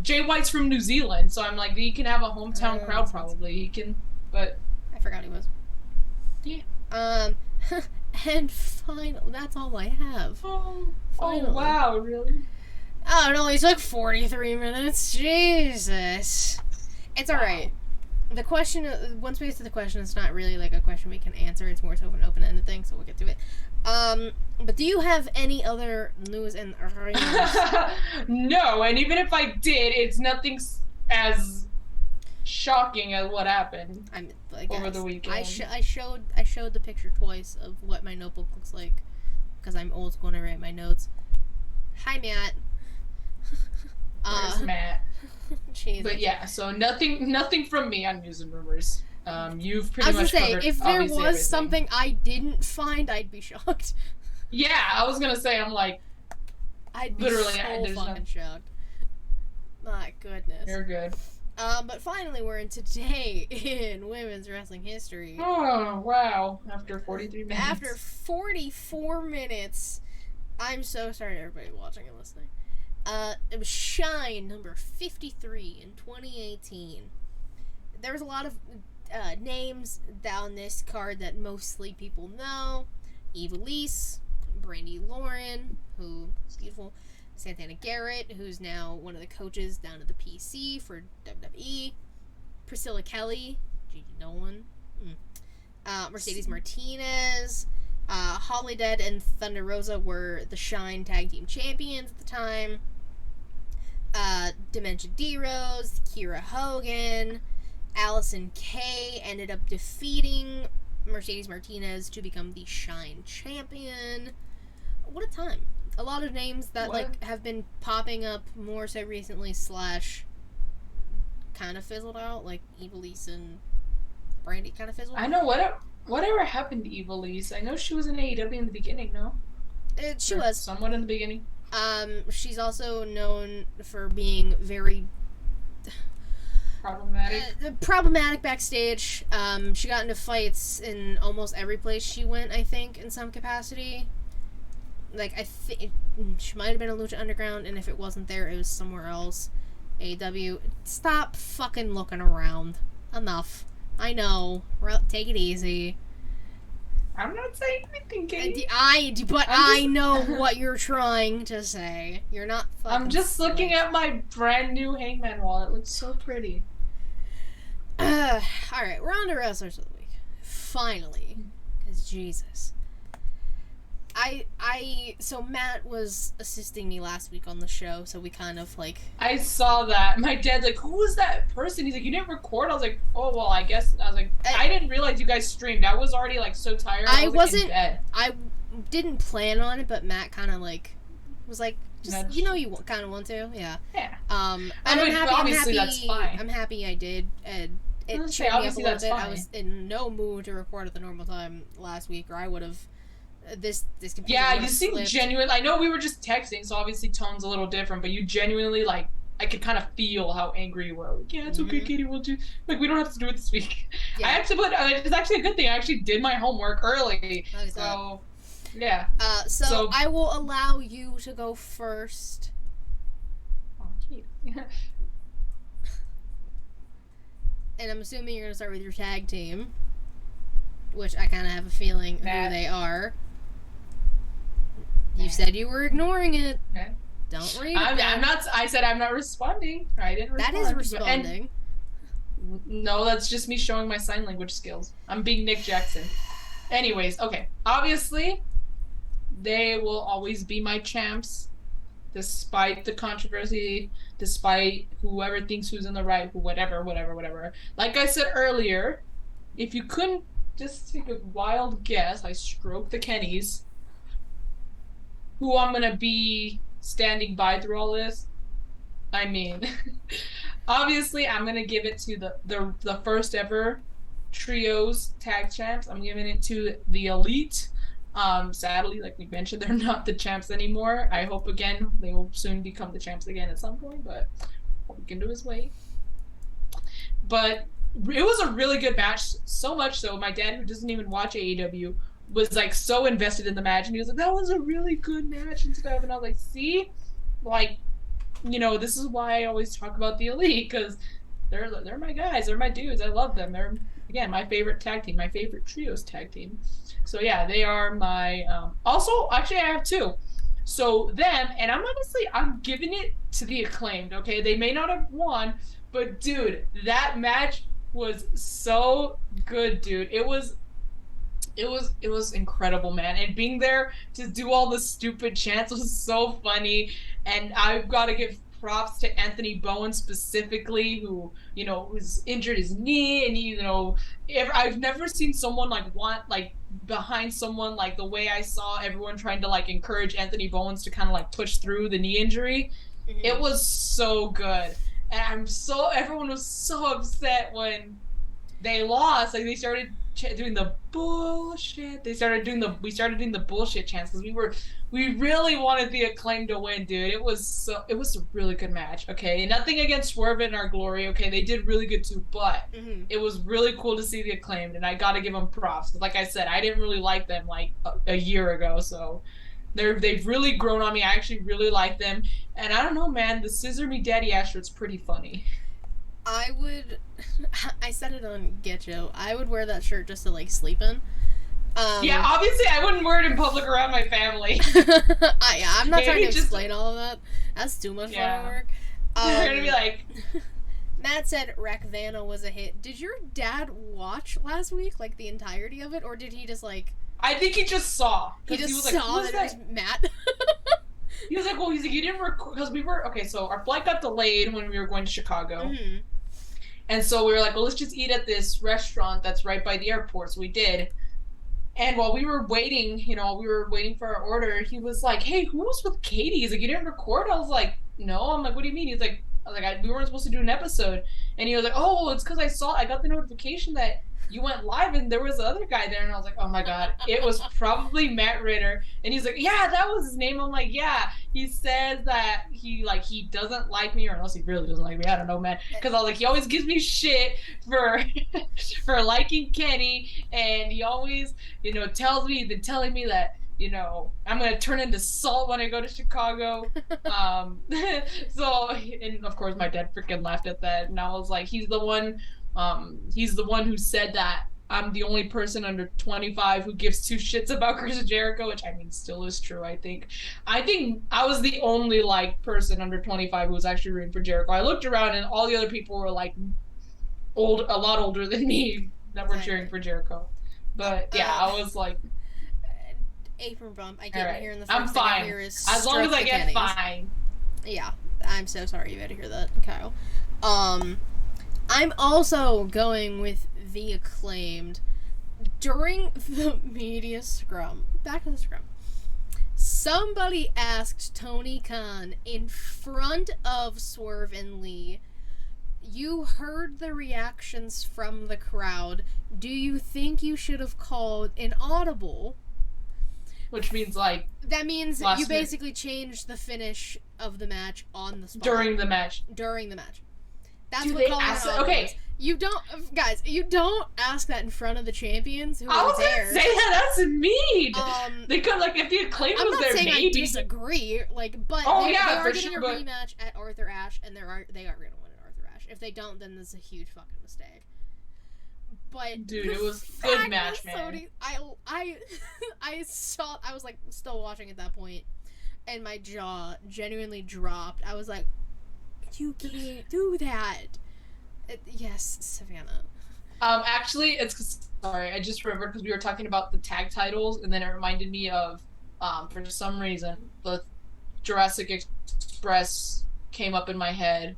Jay White's from New Zealand, so I'm he can have a hometown crowd probably. He can, but I forgot he was. Yeah. And finally, that's all I have. Oh wow, really? Oh, it only took 43 minutes. Jesus. It's alright. The question, once we get to the question, it's not really a question we can answer. It's more so an open-ended thing, so we'll get to it. But do you have any other news and No, and even if I did, it's nothing as shocking as what happened over the weekend. I showed the picture twice of what my notebook looks like, because I'm old school and I write my notes. Hi, Matt. There's Matt. Jesus. But yeah, so nothing from me on news and rumors. You've pretty much covered. I was gonna say, if there was something I didn't find, I'd be shocked. Yeah, I was gonna say, I'd be so fucking shocked. My goodness. You're good. But finally, we're in today in women's wrestling history. Oh wow! After 43 minutes. After 44 minutes, I'm so sorry to everybody watching and listening. It was Shine number 53 in 2018. There was a lot of names down this card that mostly people know. Eva Lise, Brandy Lauren, who is beautiful, Santana Garrett, who's now one of the coaches down at the PC for WWE, Priscilla Kelly, Gigi Dolan. Mercedes Martinez, Holly Dead, and Thunder Rosa were the Shine Tag Team Champions at the time. Dementia D-Rose, Kiera Hogan, Allison Kay ended up defeating Mercedes Martinez to become the Shine Champion. What a time. A lot of names that, have been popping up more so recently / kind of fizzled out, like Evilise and Brandy kind of fizzled. I know, whatever happened to Evilise? I know she was in AEW in the beginning, no? She was. Somewhat in the beginning. She's also known for being very... problematic backstage. She got into fights in almost every place she went, I think, in some capacity. Like, I think she might have been a Lucha Underground, and if it wasn't there, it was somewhere else. AEW, stop fucking looking around. Enough. I know. Take it easy. I'm not saying anything, Katie. I know what you're trying to say. You're not fucking I'm just looking at my brand new Hangman wall. It looks so pretty. Alright, we're on to Wrestlers of the Week. Finally. Because Jesus. So Matt was assisting me last week on the show, so we kind of, I saw that. My dad's like, who was that person? He's like, you didn't record? I was like, oh, well, I guess. I was like, I didn't realize you guys streamed. I was already, so tired. I wasn't in bed. I didn't plan on it, but Matt kind of, was like, just, you kind of want to? Yeah. Yeah. And I'm happy, obviously that's fine. I'm happy I did, and it cheered me up a little bit. Fine. I was in no mood to record at the normal time last week, or I would have... This yeah, you seem genuine. I know we were just texting, so obviously tone's a little different, but you genuinely, I could kind of feel how angry you were. Like, yeah, it's okay, Katie, we'll do... we don't have to do it this week. Yeah. It's actually a good thing. I actually did my homework early. So, yeah. So I will allow you to go first. Oh, cute. And I'm assuming you're going to start with your tag team, which I kind of have a feeling who they are. You said you were ignoring it. Okay. Don't read it. I said I'm not responding. I didn't respond. That is responding. No, that's just me showing my sign language skills. I'm being Nick Jackson. Anyways, okay. Obviously, they will always be my champs, despite the controversy, despite whoever thinks who's in the right, whatever. Like I said earlier, if you couldn't just take a wild guess, I stroke the Kennys, who I'm gonna be standing by through all this. I mean, obviously, I'm gonna give it to the first ever trios tag champs. I'm giving it to the Elite. Sadly, like we mentioned, they're not the champs anymore. I hope again they will soon become the champs again at some point, but all we can do is wait. But it was a really good match, so much so my dad, who doesn't even watch AEW, was so invested in the match, and he was like, that was a really good match and stuff. And I was like, see, this is why I always talk about the Elite, because they're my guys, they're my dudes, I love them. They're, again, my favorite tag team, my favorite trios tag team. So yeah, they are my also, actually I have two. So them, and I'm giving it to the Acclaimed, okay? They may not have won, but dude, that match was so good, dude. It was incredible, man. And being there to do all the stupid chants was so funny. And I've got to give props to Anthony Bowen specifically, who, who's injured his knee, and I've never seen someone behind someone the way I saw everyone trying to encourage Anthony Bowens to kind of push through the knee injury. Mm-hmm. It was so good. And everyone was so upset when they lost. They started doing the bullshit. We started doing the bullshit chants because we really wanted the Acclaimed to win, dude. It was a really good match. Okay, nothing against Swerve and Our Glory. Okay, they did really good too, but It was really cool to see the Acclaimed, and I gotta give them props. Like I said, I didn't really like them a year ago, so they've really grown on me. I actually really like them, and I don't know, man. The Scissor Me Daddy Ass shirt's pretty funny. I said it on Get Yo, I would wear that shirt just to sleep in. Yeah, obviously I wouldn't wear it in public around my family. I'm not trying to explain all of that. That's too much fun work. They're gonna be like, Matt said Rakvana was a hit. Did your dad watch last week, like, the entirety of it, or did he just, like... I think he just saw. He just was saw like, that it was Matt? He was like, well, you didn't record... Because we were... Okay, so our flight got delayed when we were going to Chicago. Mm-hmm. And so we were like, well, let's just eat at this restaurant that's right by the airport. So we did. And while we were waiting, we were waiting for our order, he was like, hey, who was with Katie? He's like, you didn't record? I was like, no. I'm like, what do you mean? He's like, we weren't supposed to do an episode. And he was like, oh, it's because I got the notification that you went live and there was the other guy there. And I was like, oh my God, it was probably Matt Ritter. And he's like, yeah, that was his name. I'm like, yeah. He says that he doesn't like me, or unless he really doesn't like me. I don't know, man. Because I was like, he always gives me shit for for liking Kenny. And he always, tells me, been telling me that, I'm going to turn into salt when I go to Chicago. So, and of course my dad freaking laughed at that. And I was like, he's the one who said that I'm the only person under 25 who gives two shits about Chris Jericho, which I mean still is true, I think. I think I was the only person under 25 who was actually rooting for Jericho. I looked around and all the other people were a lot older than me that were cheering for Jericho. But yeah, I was like, apron bump. I get here in the first I'm fine. thing I hear is as long as I get fine. Yeah, I'm so sorry you had to hear that, Kyle. I'm also going with the Acclaimed. During the media scrum, back to the scrum, somebody asked Tony Khan in front of Swerve and Lee, you heard the reactions from the crowd. Do you think you should have called an audible? Which means that means you basically changed the finish of the match on the spot. During the match. That's what calling an audible is. You don't ask that in front of the champions who are there. I was gonna say that. That's mean. They could if the Acclaimed was there, maybe. I'm not saying I disagree. But they are getting a rematch at Arthur Ashe, and they are gonna win at Arthur Ashe. If they don't, then this is a huge fucking mistake. But dude, it was a good match, man. I was still watching at that point, and my jaw genuinely dropped. I was like, you can't do that. Yes, Savannah. Actually, sorry, I just remembered because we were talking about the tag titles, and then it reminded me of, for some reason, the Jurassic Express came up in my head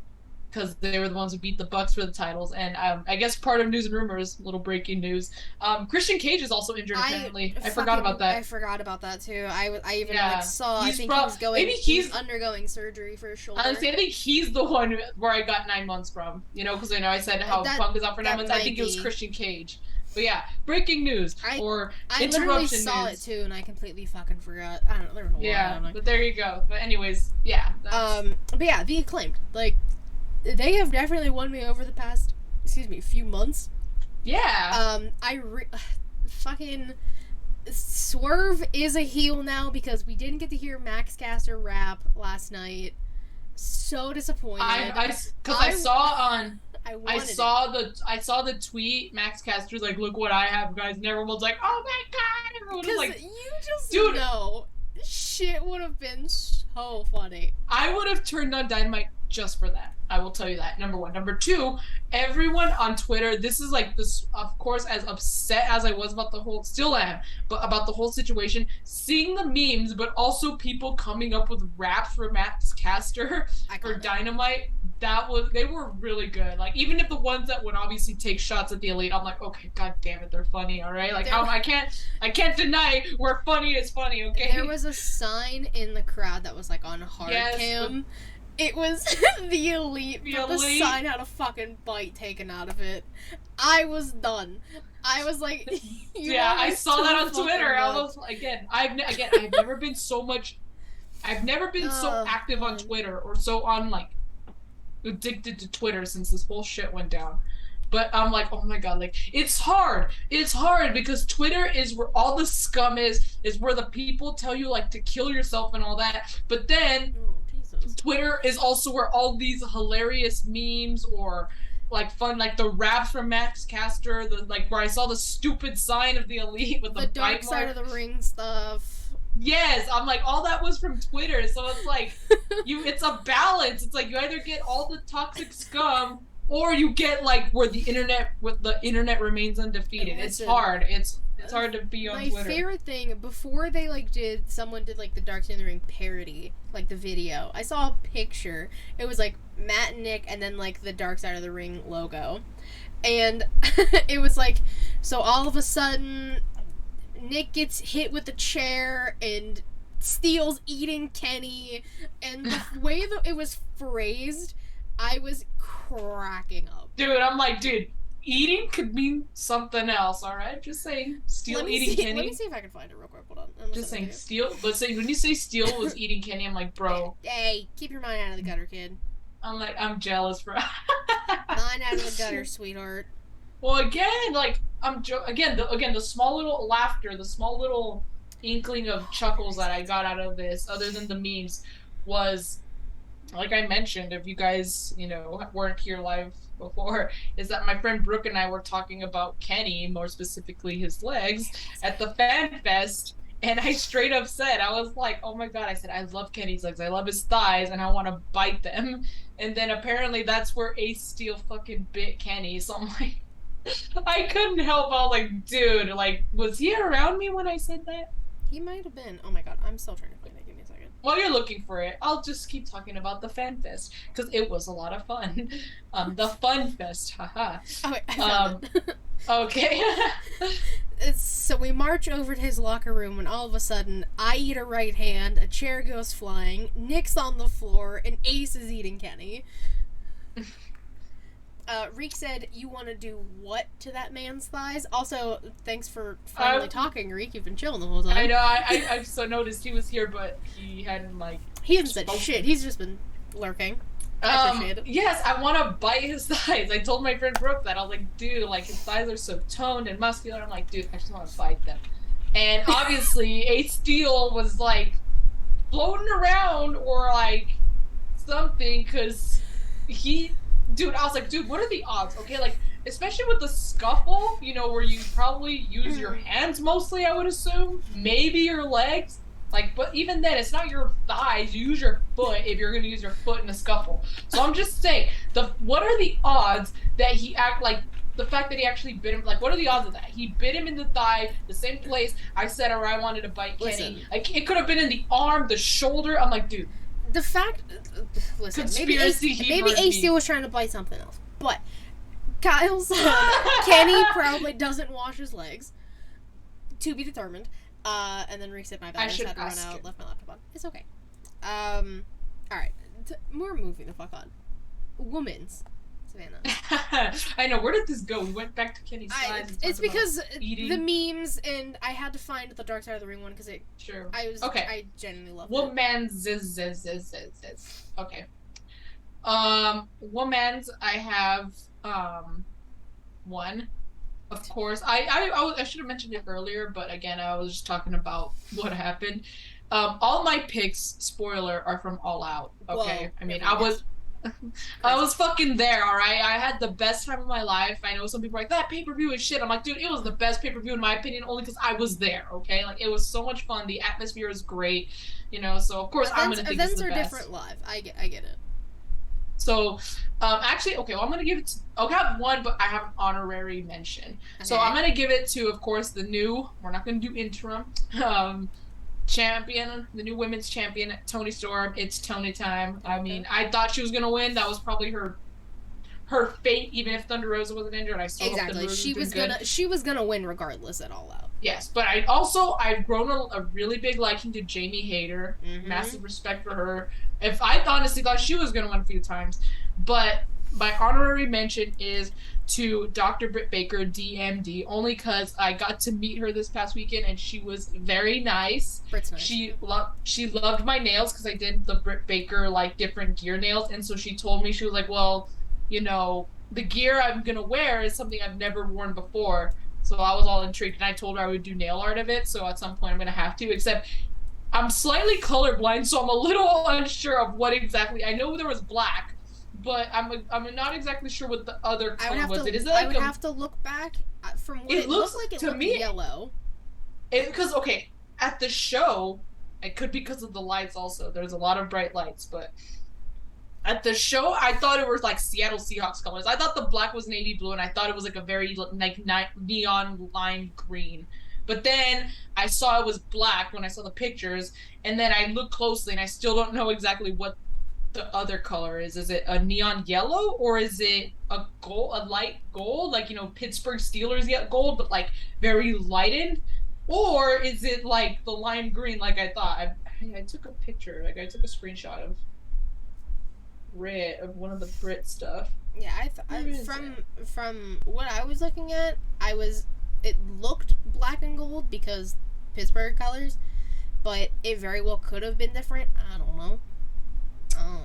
because they were the ones who beat the Bucks for the titles, and I guess part of news and rumors, little breaking news, Christian Cage is also injured apparently. I forgot about that. I forgot about that too. I even saw. He's he's undergoing surgery for his shoulder. Honestly, I think he's the one where I got 9 months from. Because I said how Punk is out for 9 months. I think it was Christian Cage. But yeah, breaking news I literally saw news. It too, and I completely fucking forgot. I don't know. There was a lot. Yeah, but there you go. But anyways, yeah. But yeah, the Acclaimed, they have definitely won me over the past, few months. Yeah. Fucking Swerve is a heel now because we didn't get to hear Max Caster rap last night. So disappointed. I saw the tweet. Max Caster's like, look what I have, guys. And everyone's like, oh my God. Everyone was like, you just know, shit would have been so funny. I would have turned on Dynamite just for that. I will tell you that. Number one. Number two, everyone on Twitter, this is of course, as upset as I was about still am, but about the whole situation, seeing the memes, but also people coming up with raps for Max Caster for Dynamite, they were really good. Even if the ones that would obviously take shots at the Elite, I'm like, okay, god damn it, they're funny, alright? I can't deny where funny is funny, okay? There was a sign in the crowd that was on hard cam. It was the Elite, but the sign had a fucking bite taken out of it. I was done. I was like, I saw that on Twitter. I was I've never been so active on Twitter or so on addicted to Twitter since this whole shit went down. But I'm like, oh my God, it's hard. It's hard because Twitter is where all the scum is where the people tell you to kill yourself and all that. But then Twitter is also where all these hilarious memes or fun the raps from Max Caster, where I saw the stupid sign of the Elite with the dark side of the ring stuff. Yes, I'm all that was from Twitter, so it's it's a balance. It's you either get all the toxic scum or you get like where the internet remains undefeated. It's hard. It's hard to be on Twitter. My favorite thing, before they someone did like the Dark Side of the Ring parody, like the video, I saw a picture. It was like Matt and Nick and then like the Dark Side of the Ring logo. And it was like, so all of a sudden Nick gets hit with a chair and Steele's eating Kenny, and the way that it was phrased, I was cracking up. Dude, I'm like, dude, eating could mean something else, alright? Just saying, Steele eating Kenny. Let me see if I can find it real quick. Hold on. Just saying, Steele, let's say, when you say Steele was eating Kenny, I'm like, bro. Hey, keep your mind out of the gutter, kid. I'm like, I'm jealous, bro. Mind out of the gutter, sweetheart. Well, again, like, again, the small little laughter, the small little inkling of chuckles that I got out of this, other than the memes, was, like I mentioned, if you guys, weren't here live before, is that my friend Brooke and I were talking about Kenny, more specifically his legs, at the Fan Fest, and I straight up said, I was like, oh my god, I said, I love Kenny's legs, I love his thighs, and I want to bite them, and then apparently that's where Ace Steel fucking bit Kenny, so I'm like, I couldn't help, I was like, dude, like, was he around me when I said that? He might have been. Oh my god, I'm still trying to find it. Give me a second. While you're looking for it, I'll just keep talking about the Fan Fest, because it was a lot of fun. The Fun Fest, haha. Oh, wait, I found it. Okay. So we march over to his locker room, and all of a sudden, I eat a right hand, a chair goes flying, Nick's on the floor, and Ace is eating Kenny. Reek said, you want to do what to that man's thighs? Also, thanks for finally talking, Reek. You've been chilling the whole time. I know, I've so noticed he was here, but he hadn't, like... He hasn't said shit. He's just been lurking. I appreciate it. Yes, I want to bite his thighs. I told my friend Brooke that. I was like, dude, like, his thighs are so toned and muscular. I'm like, dude, I just want to bite them. And obviously, Ace Steel was, like, floating around or, like, something, because he... Dude, I was like, dude, what are the odds? Okay, like, especially with the scuffle, where you probably use your hands mostly, I would assume. Maybe your legs. Like, but even then, it's not your thighs. You use your foot if you're going to use your foot in a scuffle. So I'm just saying, what are the odds that the fact that he actually bit him, like, what are the odds of that? He bit him in the thigh, the same place I said where I wanted to bite Kenny. Like, it could have been in the arm, the shoulder. I'm like, dude. The fact, listen, maybe Ace Steel was trying to bite something else, but Kyle said Kenny probably doesn't wash his legs. To be determined. And then Reek said my batteries had to run out, left my laptop on. It's okay. Alright. We're moving the fuck on. Women's. Savannah. I know, where did this go? We went back to Kenny's side. It's because the memes, and I had to find the Dark Side of the Ring one, because I genuinely love it. Women's okay. Women's, I have, one. Of course, I should have mentioned it earlier, but again, I was just talking about what happened. All my picks, spoiler, are from All Out. Okay, whoa, I mean, I was fucking there. All right, I had the best time of my life. I know some people are like, that pay-per-view is shit. I'm like, dude, it was the best pay-per-view in my opinion, only because I was there. Okay, like, it was so much fun. The atmosphere was great. So of course I'm gonna think it's the best. Events are different live. I get it. So, actually, okay, well, I'm going to give it to, I'll have one, but I have an honorary mention. Okay. So I'm going to give it to, of course, the new, we're not going to do interim, champion, the new women's champion, Toni Storm. It's Toni time. I mean, I thought she was going to win. That was probably her fate, even if Thunder Rosa wasn't injured. I still hope Thunder Rosa she was gonna win regardless at All Out. Yes, but I've grown a really big liking to Jamie Hayter. Mm-hmm. Massive respect for her. I honestly thought she was gonna win a few times, but my honorary mention is to Dr. Britt Baker, DMD, only because I got to meet her this past weekend and she was very nice. Britt's nice. She loved my nails because I did the Britt Baker like different gear nails, and so she told me, she was like, well, the gear I'm gonna wear is something I've never worn before. So I was all intrigued, and I told her I would do nail art of it, so at some point I'm going to have to, except I'm slightly colorblind, so I'm a little unsure of what exactly. I know there was black, but I'm not exactly sure what the other color was. I would have to look back from what it looked like. It looked yellow. Because, okay, at the show, it could be because of the lights also. There's a lot of bright lights, but At the show, I thought it was like Seattle Seahawks colors. I thought the black was navy blue, and I thought it was like a very like neon lime green. But then I saw it was black when I saw the pictures, and then I looked closely, and I still don't know exactly what the other color is. Is it a neon yellow, or is it a light gold, like, you know, Pittsburgh Steelers yet gold, but like very lightened, or is it like the lime green, like I thought? I took a picture, like I took a screenshot of one of the Brit stuff. Yeah, from what I was looking at, it looked black and gold because Pittsburgh colors, but it very well could have been different. I don't know.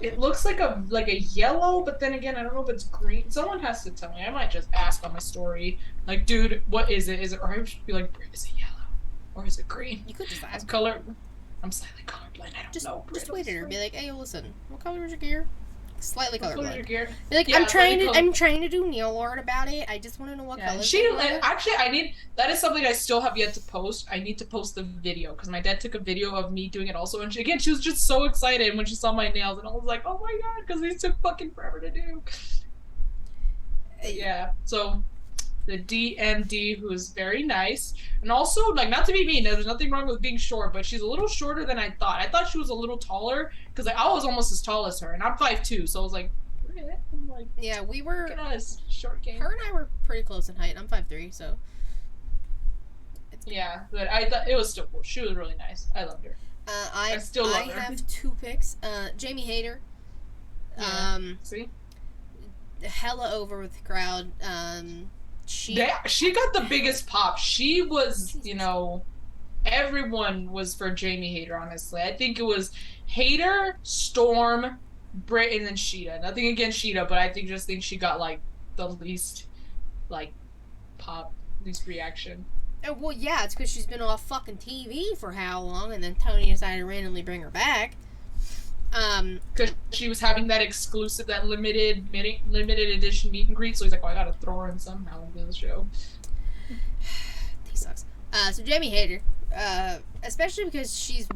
It looks like a yellow, but then again, I don't know if it's green. Someone has to tell me. I might just ask on my story, like, dude, what is it? Is it? Or I should be like, is it yellow, or is it green? You could just ask. Color. I'm slightly colorblind. I don't know. Just wait at her. Be like, hey, listen, what color is your gear? Slightly colorblind. Be like, yeah, I'm trying to do nail art about it. I just want to know what color. Actually, that is something I still have yet to post. I need to post the video because my dad took a video of me doing it also, and she was just so excited when she saw my nails, and I was like, oh my god, because these took fucking forever to do. But yeah, so the DMD, who is very nice, and also, like, not to be mean, there's nothing wrong with being short, but she's a little shorter than I thought. I thought she was a little taller, because I was almost as tall as her, and I'm 5'2", so I was like, yeah, we were short game. Her and I were pretty close in height. I'm 5'3", so yeah, but I thought it was still cool. She was really nice. I loved her. I still love her. I have 2 picks. Jamie Hayter. Yeah. See? Hella over with the crowd. She got the biggest pop. She was, you know, everyone was for Jamie Hayter, honestly. I think it was Hayter, Storm, Britt, and then Sheeta. Nothing against Sheeta, but I think she got, like, the least, like, pop, least reaction. Well, yeah, it's because she's been off fucking TV for how long, and then Tony decided to randomly bring her back. Because she was having that exclusive, that limited edition meet and greet, so he's like, well, I gotta throw her in somehow into the show. He sucks. So Jamie Hayter, especially because she's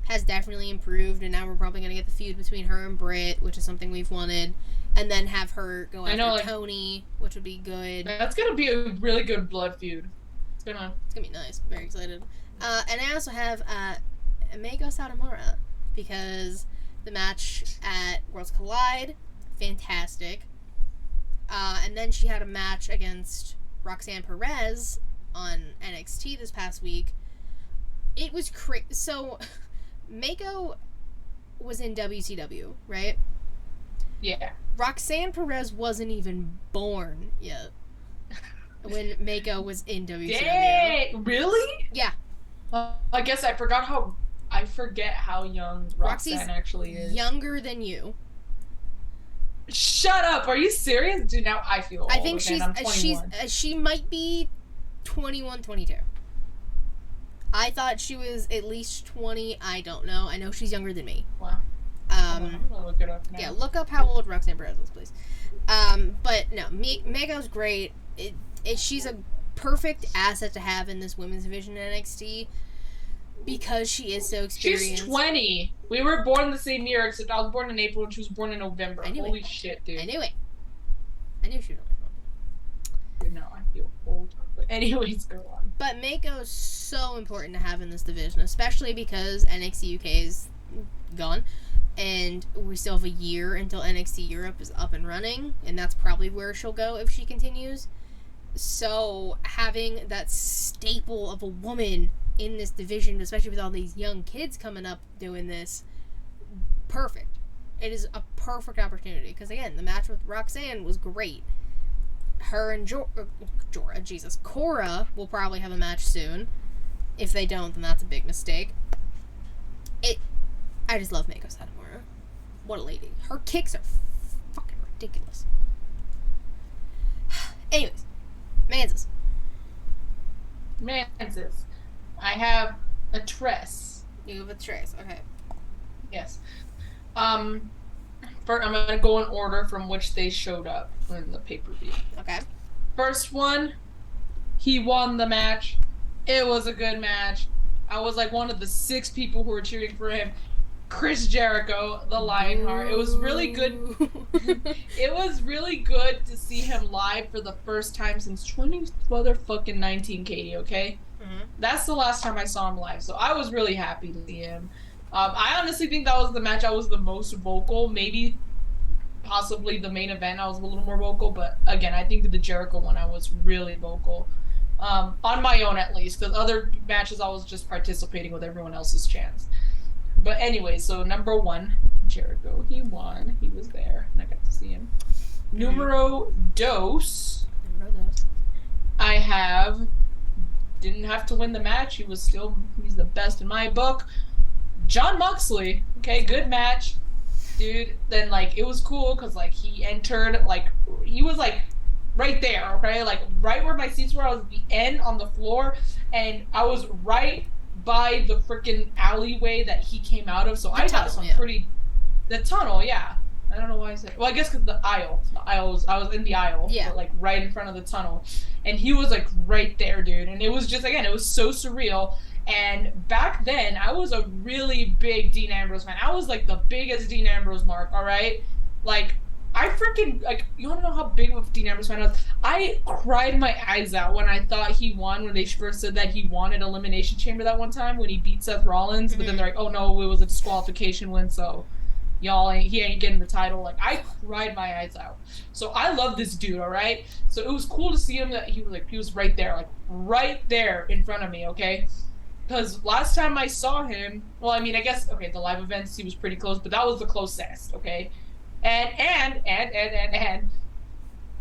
has definitely improved, and now we're probably gonna get the feud between her and Britt, which is something we've wanted, and then have her go after Tony, which would be good. That's gonna be a really good blood feud. It's gonna be nice. Very excited. And I also have Meiko Satomura, because the match at Worlds Collide, fantastic. And then she had a match against Roxanne Perez on NXT this past week. It was crazy. So, Meiko was in WCW, right? Yeah. Roxanne Perez wasn't even born yet when Meiko was in WCW. Dang, really? Yeah. I guess I forget how young Roxanne actually is. Younger than you. Shut up! Are you serious? Dude, now I feel old. I think she might be 21, 22. I thought she was at least 20. I don't know. I know she's younger than me. Wow. I'm gonna look it up now. Yeah, look up how old Roxanne Perez is, please. But no, Meiko's great. She's a perfect asset to have in this women's division in NXT because she is so experienced. She's 20. We were born the same year, except I was born in April and she was born in November. Holy shit, dude. I knew it. I knew she was only 20. No, I feel old. But anyways, go on. But Meiko is so important to have in this division, especially because NXT UK is gone. And we still have a year until NXT Europe is up and running, and that's probably where she'll go if she continues. So, having that staple of a woman in this division, especially with all these young kids coming up doing this, perfect. It is a perfect opportunity, because again, the match with Roxanne was great. Her and Cora will probably have a match soon. If they don't, then that's a big mistake. I just love Meiko Satomura. What a lady. Her kicks are fucking ridiculous. Anyways, Manses. I have a Tress. You have a Tress, okay. Yes. First, I'm gonna go in order from which they showed up in the pay-per-view. Okay. First one, he won the match. It was a good match. I was like one of the 6 people who were cheering for him. Chris Jericho, the Lionheart. It was really good. It was really good to see him live for the first time since 2019, Katie, okay? Mm-hmm. That's the last time I saw him live, so I was really happy to see him. I honestly think that was the match I was the most vocal. Maybe, possibly the main event I was a little more vocal, but again, I think the Jericho one I was really vocal. On my own at least, because other matches I was just participating with everyone else's chants. But anyway, so number 1, Jericho. He won. He was there, and I got to see him. Numero dos. I didn't have to win the match. He's the best in my book. Jon Moxley. Okay, good match. Dude, then, like, it was cool, because, like, he entered, like, he was, like, right there, okay? Like, right where my seats were, I was at the end on the floor, and I was right by the freaking alleyway that he came out of, so I got some pretty... The tunnel, yeah. I don't know why I said... Well, I guess because the aisle. I was in the aisle, yeah. But, like, right in front of the tunnel. And he was, like, right there, dude. And it was just, again, it was so surreal. And back then, I was a really big Dean Ambrose fan. I was, like, the biggest Dean Ambrose mark, alright? Like, I freaking, like, you wanna know how big of a Dean Ambrose fan I was? I cried my eyes out when I thought he won, when they first said that he won at Elimination Chamber that one time, when he beat Seth Rollins, but then they're like, oh no, it was a disqualification win, so he ain't getting the title. Like, I cried my eyes out. So I love this dude, alright? So it was cool to see him that he was right there, like, right there in front of me, okay? Because last time I saw him, well, I mean, I guess, okay, the live events, he was pretty close, but that was the closest, okay? And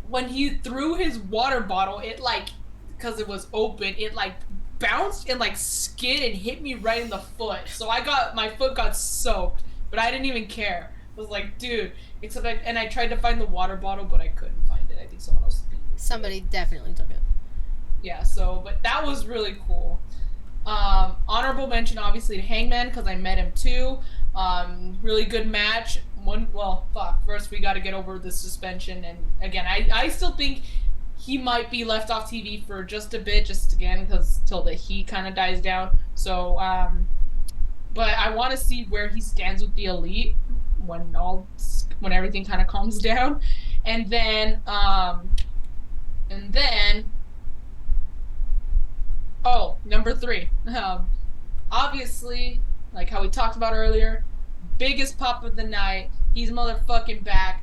when he threw his water bottle, it, like, because it was open, it, like, bounced and, like, skid and hit me right in the foot. So my foot got soaked, but I didn't even care. I was like, dude, and I tried to find the water bottle, but I couldn't find it. I think someone else beat it. Somebody definitely took it. Yeah, but that was really cool. Honorable mention, obviously, to Hangman, because I met him too. Really good match. First we got to get over the suspension, and again, I still think he might be left off TV for just a bit, just again, because till the heat kind of dies down. So, but I want to see where he stands with the Elite when everything kind of calms down, and then, oh, number 3. Obviously, like how we talked about earlier, biggest pop of the night. He's motherfucking back.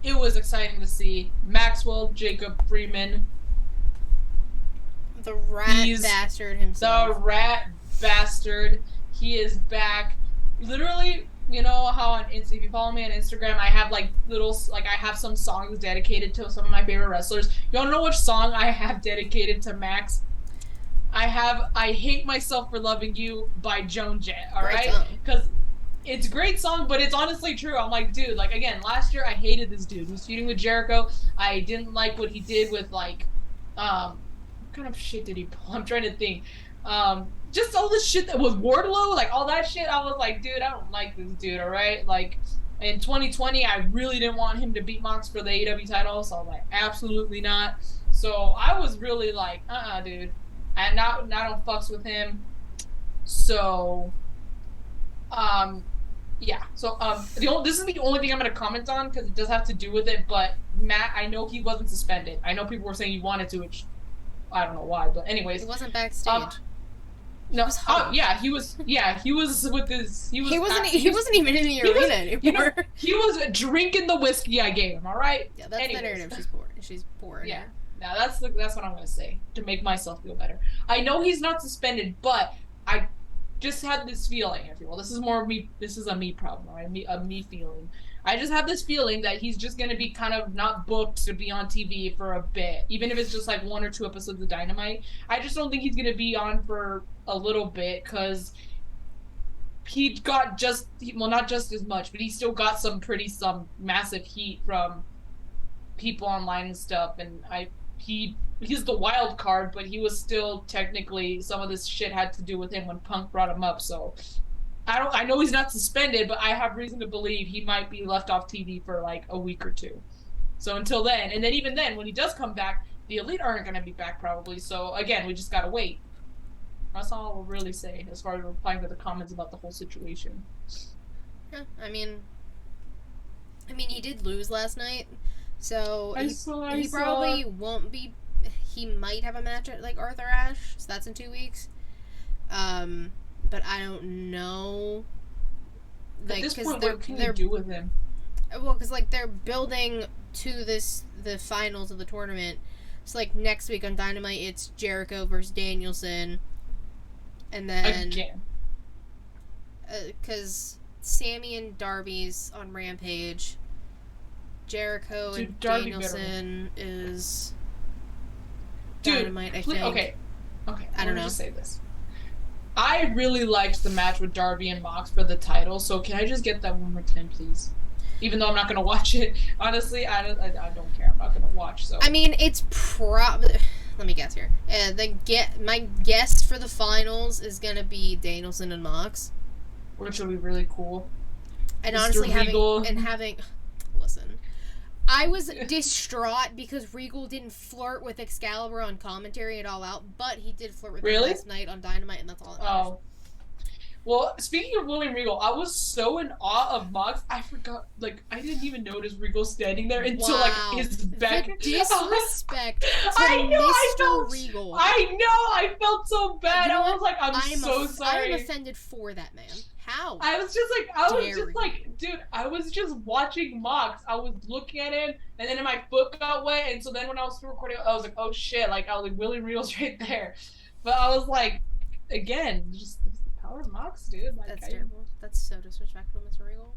It was exciting to see. Maxwell Jacob Freeman. The rat bastard himself. The rat bastard. He is back. Literally, you know how if you follow me on Instagram, I have like I have some songs dedicated to some of my favorite wrestlers. You wanna know which song I have dedicated to Max? I Hate Myself for Loving You by Joan Jett, alright? Because it's a great song, but it's honestly true. I'm like, dude, like, again, last year I hated this dude. He was feuding with Jericho. I didn't like what he did with, like, what kind of shit did he pull? I'm trying to think. Just all this shit that was Wardlow, like, all that shit, I was like, dude, I don't like this dude, alright? Like, in 2020, I really didn't want him to beat Mox for the AEW title, so I was like, absolutely not. So I was really like, dude. And I don't fucks with him. So, yeah. So, this is the only thing I'm going to comment on, because it does have to do with it, but Matt, I know he wasn't suspended. I know people were saying he wanted to, which I don't know why, but anyways. He wasn't backstage. No, he was with his, he wasn't even in the arena anymore. He was drinking the whiskey I gave him, alright? Yeah, that's the narrative she's poor. Yeah. Now that's what I'm gonna say to make myself feel better. I know he's not suspended, but I just had this feeling, if you will. This is more of me. This is a me problem, right? A me feeling. I just have this feeling that he's just gonna be kind of not booked to be on TV for a bit, even if it's just like 1 or 2 episodes of Dynamite. I just don't think he's gonna be on for a little bit, because he got not just as much, but he still got some massive heat from people online and stuff, and he's the wild card, but he was still technically, some of this shit had to do with him when Punk brought him up. So I know he's not suspended, but I have reason to believe he might be left off TV for like a week or 2. So until then, and then even then, when he does come back, the Elite aren't going to be back probably. So again, we just got to wait. That's all I'll really say as far as replying to the comments about the whole situation. Yeah, I mean, he did lose last night, so he probably won't be. He might have a match at like Arthur Ashe, so that's in 2 weeks. But I don't know. Like, at this point, what can they do with him? Well, because like they're building to the finals of the tournament. So like next week on Dynamite, it's Jericho versus Danielson, and then again, because Sammy and Darby's on Rampage. Jericho and Danielson is Dynamite, I think. Okay. I don't know. Just say this. I really liked the match with Darby and Mox for the title, so can I just get that one more time, please? Even though I'm not gonna watch it, honestly, I don't care. I'm not gonna watch. So I mean, it's probably. Let me guess here. My guess for the finals is gonna be Danielson and Mox, which will be really cool. And honestly, having listen, I was distraught because Regal didn't flirt with Excalibur on commentary at All Out, but he did flirt with him last night on Dynamite, and that's all that matters. Oh. Well, speaking of William Regal, I was so in awe of Mox, I forgot, like, I didn't even notice Regal standing there until, like, his back. The disrespect to Mr. Regal. I know, I felt so bad. I was like, I'm so sorry. I'm offended for that man. How? I was just like, dude, I was just watching Mox. I was looking at him, and then my foot got wet, and so then when I was recording, I was like, oh shit, like, I was like, William Regal's right there. But I was like, again, just power of Mox, dude. Like, that's terrible. That's so disrespectful, Mr. Regal.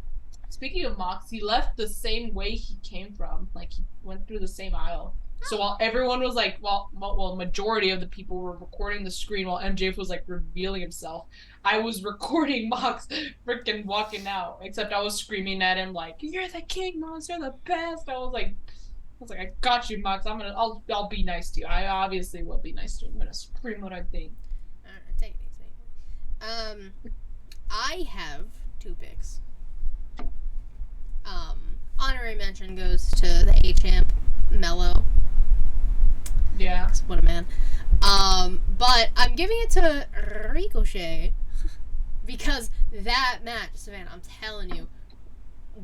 Speaking of Mox, he left the same way he came from. Like, he went through the same aisle. So while everyone was like, well, majority of the people were recording the screen while MJF was like revealing himself, I was recording Mox freaking walking out. Except I was screaming at him like, "You're the king, Mox. You're the best." I was like, I got you, Mox. I'll be nice to you. I obviously will be nice to you. I'm gonna scream what I think. Take it easy. I have 2 picks. Honorary mention goes to the A-Champ, Mello. Yeah. What a man. But I'm giving it to Ricochet because that match, Savannah, I'm telling you,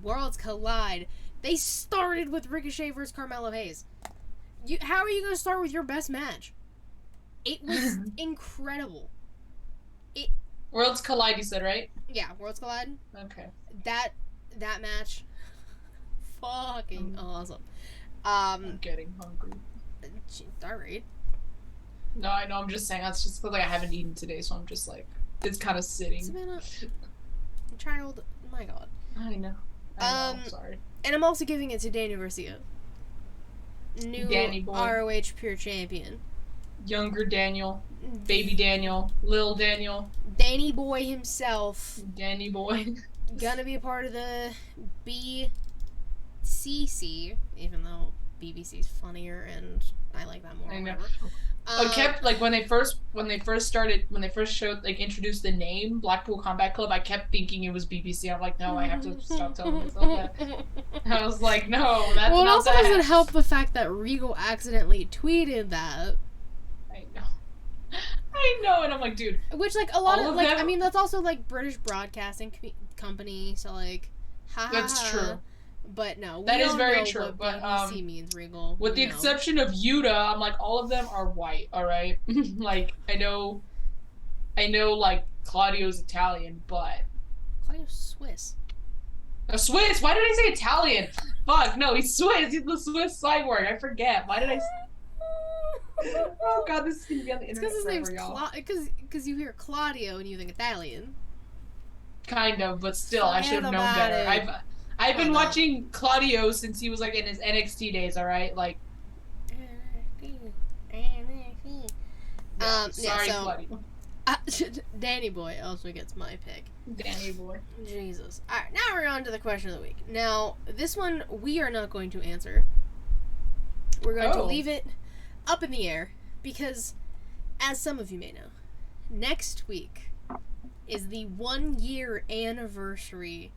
worlds collide. They started with Ricochet versus Carmelo Hayes. How are you going to start with your best match? It was incredible. Worlds collide, you said, right? Yeah, worlds collide. Okay. That match, fucking awesome. I'm getting hungry. Alright. No, I know. I'm just saying. That's just because I haven't eaten today, so I'm just like, it's kind of sitting. Savannah, child, my God. I know. I'm sorry. And I'm also giving it to Daniel Garcia, new Danny boy. ROH Pure Champion. Younger Daniel, baby Daniel, Lil Daniel, Danny Boy himself. Danny Boy. Gonna be a part of the BCC, even though BBC's funnier and I like that more. I know. I kept like when they first showed like introduced the name Blackpool Combat Club, I kept thinking it was BBC. I'm like, no, I have to stop telling myself that. I was like, no, that's well, it not also that. doesn't help the fact that Regal accidentally tweeted that. I know, and I'm like, dude. Which like a lot of like them, I mean that's also like British Broadcasting Company, so like, that's true. But no, that is very true. But BBC means Regal. With the exception of Yuta, I'm like all of them are white. All right, like I know, like Claudio's Italian, but Claudio's Swiss. A Swiss? Why did I say Italian? Fuck, no, he's Swiss. He's the Swiss cyborg. I forget. Why did I? Oh god, this is gonna be on the internet because his name's y'all. Because you hear Claudio and you think Italian. Kind of, but still, I should have known better. I've been watching Claudio since he was like in his NXT days. All right, like. Sorry, Claudio. Danny Boy also gets my pick. Danny Boy. Jesus. All right, now we're on to the question of the week. Now, this one we are not going to answer. We're going to leave it up in the air because, as some of you may know, next week is the 1-year anniversary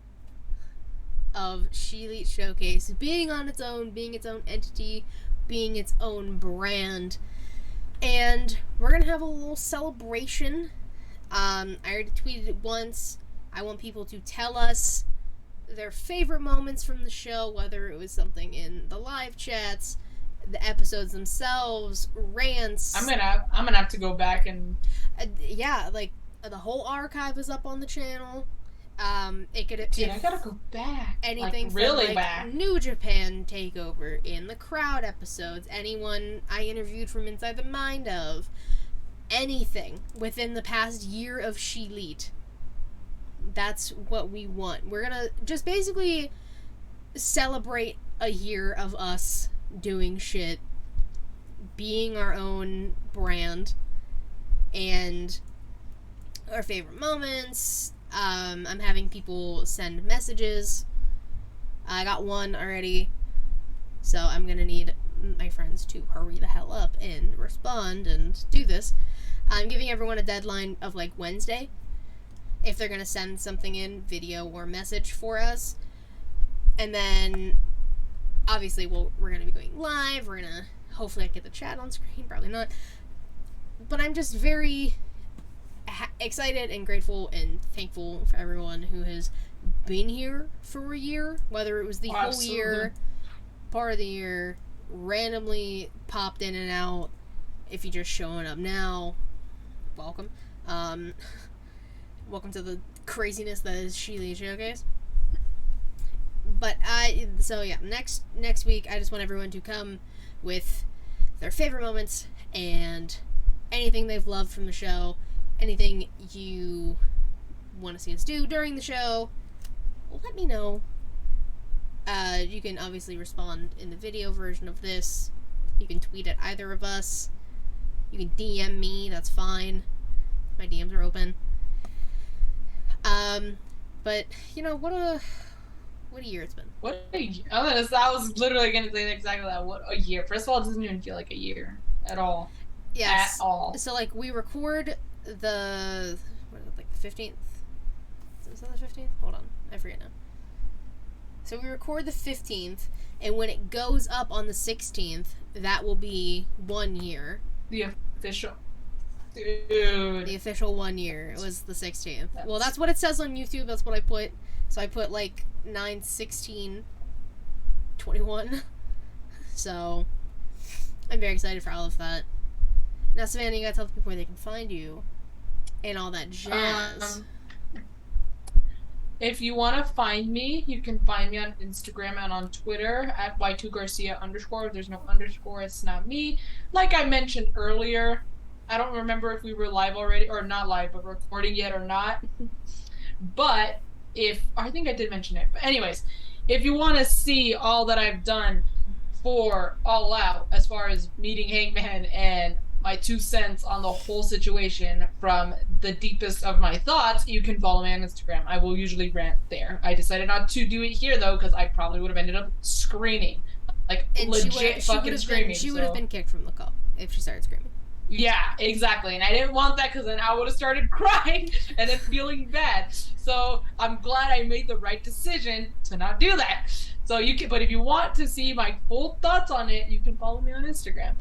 of ShElite Showcase being on its own, being its own entity, being its own brand. And we're going to have a little celebration. I already tweeted it once. I want people to tell us their favorite moments from the show, whether it was something in the live chats, the episodes themselves, rants. I'm gonna have to go back and yeah, like the whole archive is up on the channel. It could. Dude, I gotta go back. Anything like, really from, like, back. New Japan Takeover, in the crowd episodes, anyone I interviewed from Inside the Mind of, anything within the past year of ShElite. That's what we want. We're gonna just basically celebrate a year of us doing shit, being our own brand, and our favorite moments. I'm having people send messages. I got one already, so I'm gonna need my friends to hurry the hell up and respond and do this. I'm giving everyone a deadline of like Wednesday if they're gonna send something in, video or message for us. And then obviously we're gonna be going live. We're gonna hopefully get the chat on screen, probably not. But I'm just very excited and grateful and thankful for everyone who has been here for a year, whether it was the whole year, part of the year, randomly popped in and out. If you're just showing up now, welcome. Welcome to the craziness that is ShElite Showcase. But next week I just want everyone to come with their favorite moments and anything they've loved from the show. Anything you want to see us do during the show, let me know. You can obviously respond in the video version of this. You can tweet at either of us. You can DM me, that's fine. My DMs are open. But, what a year it's been. I was literally going to say exactly that. What a year. First of all, it doesn't even feel like a year at all. Yes. At all. So, we record the 15th? Is that the 15th? Hold on. I forget now. So we record the 15th, and when it goes up on the 16th, that will be 1 year. The official. Dude. The official 1 year was the 16th. Well, that's what it says on YouTube. That's what I put. So I put 9/16/21. So I'm very excited for all of that. Now, Savannah, you gotta tell people where they can find you and all that jazz. If you want to find me, you can find me on Instagram and on Twitter at y2garcia_. If there's no underscore, it's not me. Like I mentioned earlier, I don't remember if we were live already, or not live, but recording yet or not. But I think I did mention it. But anyways, if you want to see all that I've done for All Out, as far as meeting Hangman and my 2 cents on the whole situation from the deepest of my thoughts, you can follow me on Instagram. I will usually rant there. I decided not to do it here, though, because I probably would have ended up screaming. And legit fucking screaming. She would have been kicked from the call if she started screaming. Yeah, exactly. And I didn't want that, because then I would have started crying and then feeling bad. So I'm glad I made the right decision to not do that. So but if you want to see my full thoughts on it, you can follow me on Instagram.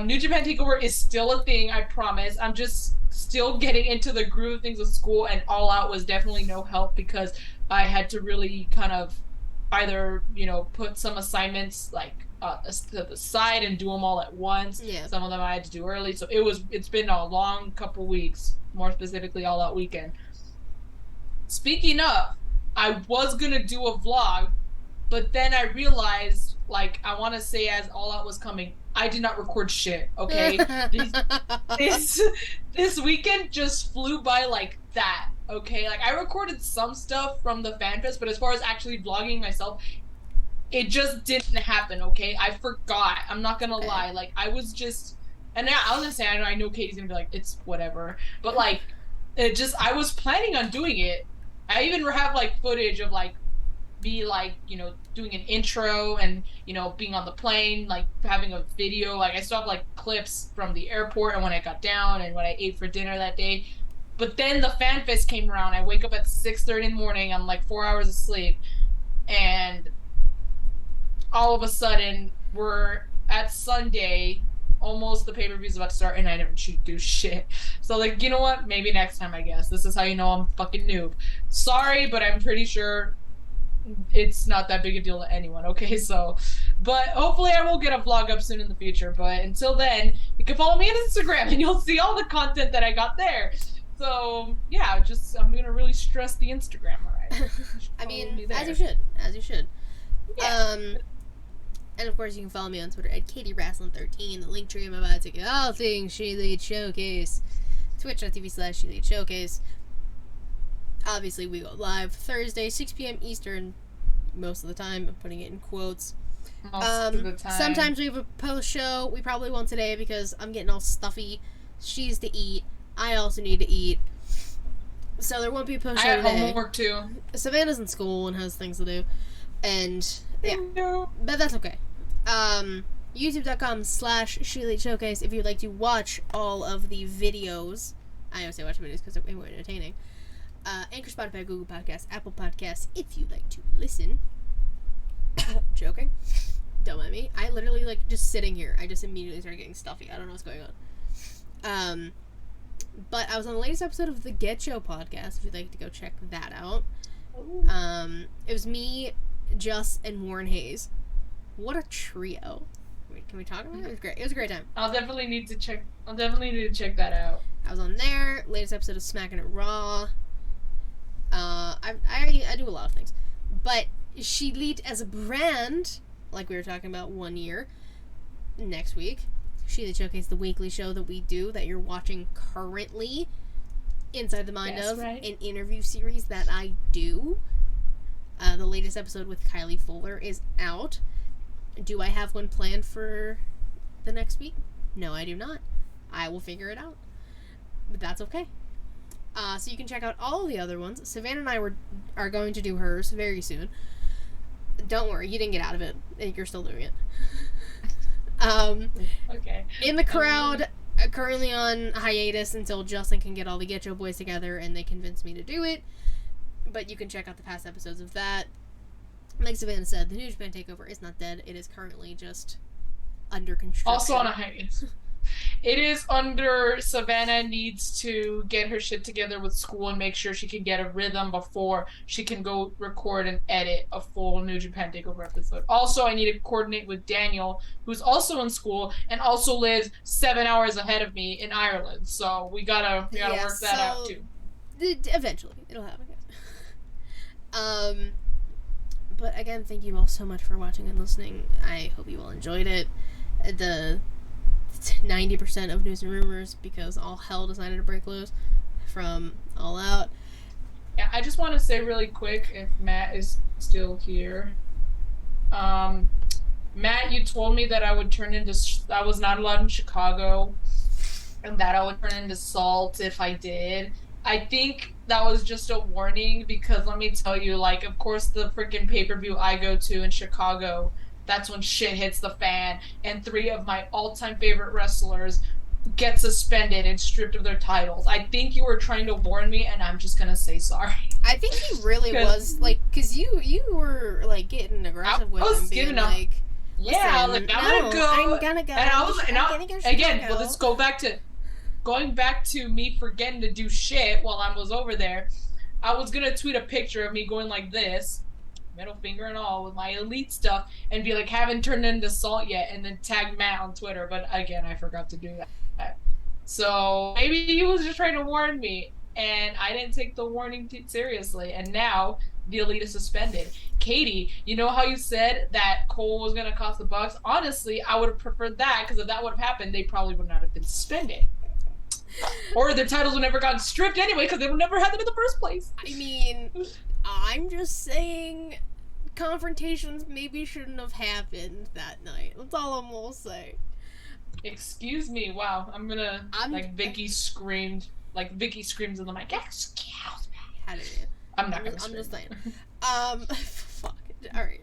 New Japan Takeover is still a thing, I promise. I'm just still getting into the groove of things with school, and All Out was definitely no help because I had to really kind of either, put some assignments to the side and do them all at once. Yeah. Some of them I had to do early. So it's been a long couple weeks, more specifically All Out weekend. Speaking of, I was going to do a vlog, but then I realized, I want to say as All Out was coming, I did not record shit, okay? this weekend just flew by like that, okay? I recorded some stuff from the FanFest, but as far as actually vlogging myself, it just didn't happen, okay? I forgot. I'm not gonna lie. I was just... And I was gonna say, I know Katie's gonna be like, it's whatever. But, I was planning on doing it. I even have, footage of, me doing an intro and being on the plane, having a video. I still have clips from the airport and when I got down and what I ate for dinner that day. But then the FanFest came around. I wake up at 6:30 in the morning. I'm 4 hours of sleep, and all of a sudden we're at Sunday, almost the pay-per-view's about to start, and I didn't do shit. So you know what, maybe next time, I guess. This is how you know I'm fucking noob. Sorry, but I'm pretty sure it's not that big a deal to anyone, okay? So, but hopefully I will get a vlog up soon in the future. But until then, you can follow me on Instagram and you'll see all the content that I got there. So, yeah, I'm going to really stress the Instagram, all right? I mean, as you should. Yeah. And of course, you can follow me on Twitter at KatieWrestling13. The link tree I'm about to get all things ShElite Showcase. Twitch.tv/ShElite Showcase. Obviously, we go live Thursday, 6 p.m. Eastern. Most of the time, I'm putting it in quotes. Most of the time. Sometimes we have a post show. We probably won't today because I'm getting all stuffy. She's to eat. I also need to eat. So there won't be a post show today. I have homework too. Savannah's in school and has things to do. And yeah. No. But that's okay. YouTube.com/ShElite Showcase if you'd like to watch all of the videos. I always say watch videos because they're way more entertaining. Anchor, Spotify, Google Podcasts, Apple Podcasts if you'd like to listen. Joking. Don't mind me. I literally, just sitting here, I just immediately started getting stuffy. I don't know what's going on. But I was on the latest episode of the Get Show podcast if you'd like to go check that out. It was me, Just, and Warren Hayes. What a trio. Wait, can we talk about it? It was great. It was a great time. I'll definitely need to check that out. I was on there. Latest episode of Smacking It Raw. I do a lot of things. But ShElite as a brand, like we were talking about 1 year, next week. ShElite Showcase, the weekly show that we do that you're watching currently. Inside the Mind of, right. An interview series that I do. The latest episode with Kylie Fuller is out. Do I have one planned for the next week? No, I do not. I will figure it out. But that's okay. So you can check out all the other ones. Savannah and I are going to do hers very soon. Don't worry, you didn't get out of it. You're still doing it. Okay. In the crowd, currently on hiatus until Justin can get all the Get Yo boys together and they convince me to do it. But you can check out the past episodes of that. Like Savannah said, the New Japan Takeover is not dead. It is currently just under construction. Also on a hiatus. It is under. Savannah needs to get her shit together with school and make sure she can get a rhythm before she can go record and edit a full New Japan Takeover episode. Also, I need to coordinate with Daniel, who's also in school and also lives 7 hours ahead of me in Ireland. So we gotta work that out too. Eventually, it'll happen. But again, thank you all so much for watching and listening. I hope you all enjoyed it. The 90% of news and rumors, because all hell decided to break loose from All Out. Yeah, I just want to say really quick, if Matt is still here. Matt, you told me that I was not allowed in Chicago, and that I would turn into salt if I did. I think that was just a warning, because let me tell you, of course, the freaking pay-per-view I go to in Chicago, that's when shit hits the fan, and 3 of my all-time favorite wrestlers get suspended and stripped of their titles. I think you were trying to warn me, and I'm just gonna say sorry. I think he really was, because you were, getting aggressive with him. I was giving up. Yeah, I'm gonna go. I'm gonna go. And I was, again, well, let's go back to... Going back to me forgetting to do shit while I was over there, I was gonna tweet a picture of me going like this, middle finger and all, with my elite stuff, and be like, haven't turned into salt yet, and then tag Matt on Twitter, but again, I forgot to do that. So maybe he was just trying to warn me, and I didn't take the warning seriously, and now the elite is suspended. Katie, you know how you said that Cole was gonna cost the Bucks? Honestly, I would have preferred that, because if that would have happened, they probably would not have been suspended. Or their titles would never gotten stripped anyway, because they would never had them in the first place. I mean, I'm just saying confrontations maybe shouldn't have happened that night. That's all I'm gonna say. Excuse me. Wow. Vicky screamed. Vicky screams in the mic. Excuse me. How did you? I'm not gonna I'm just saying. Fuck. Alright.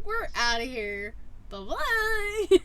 We're out of here. Bye-bye.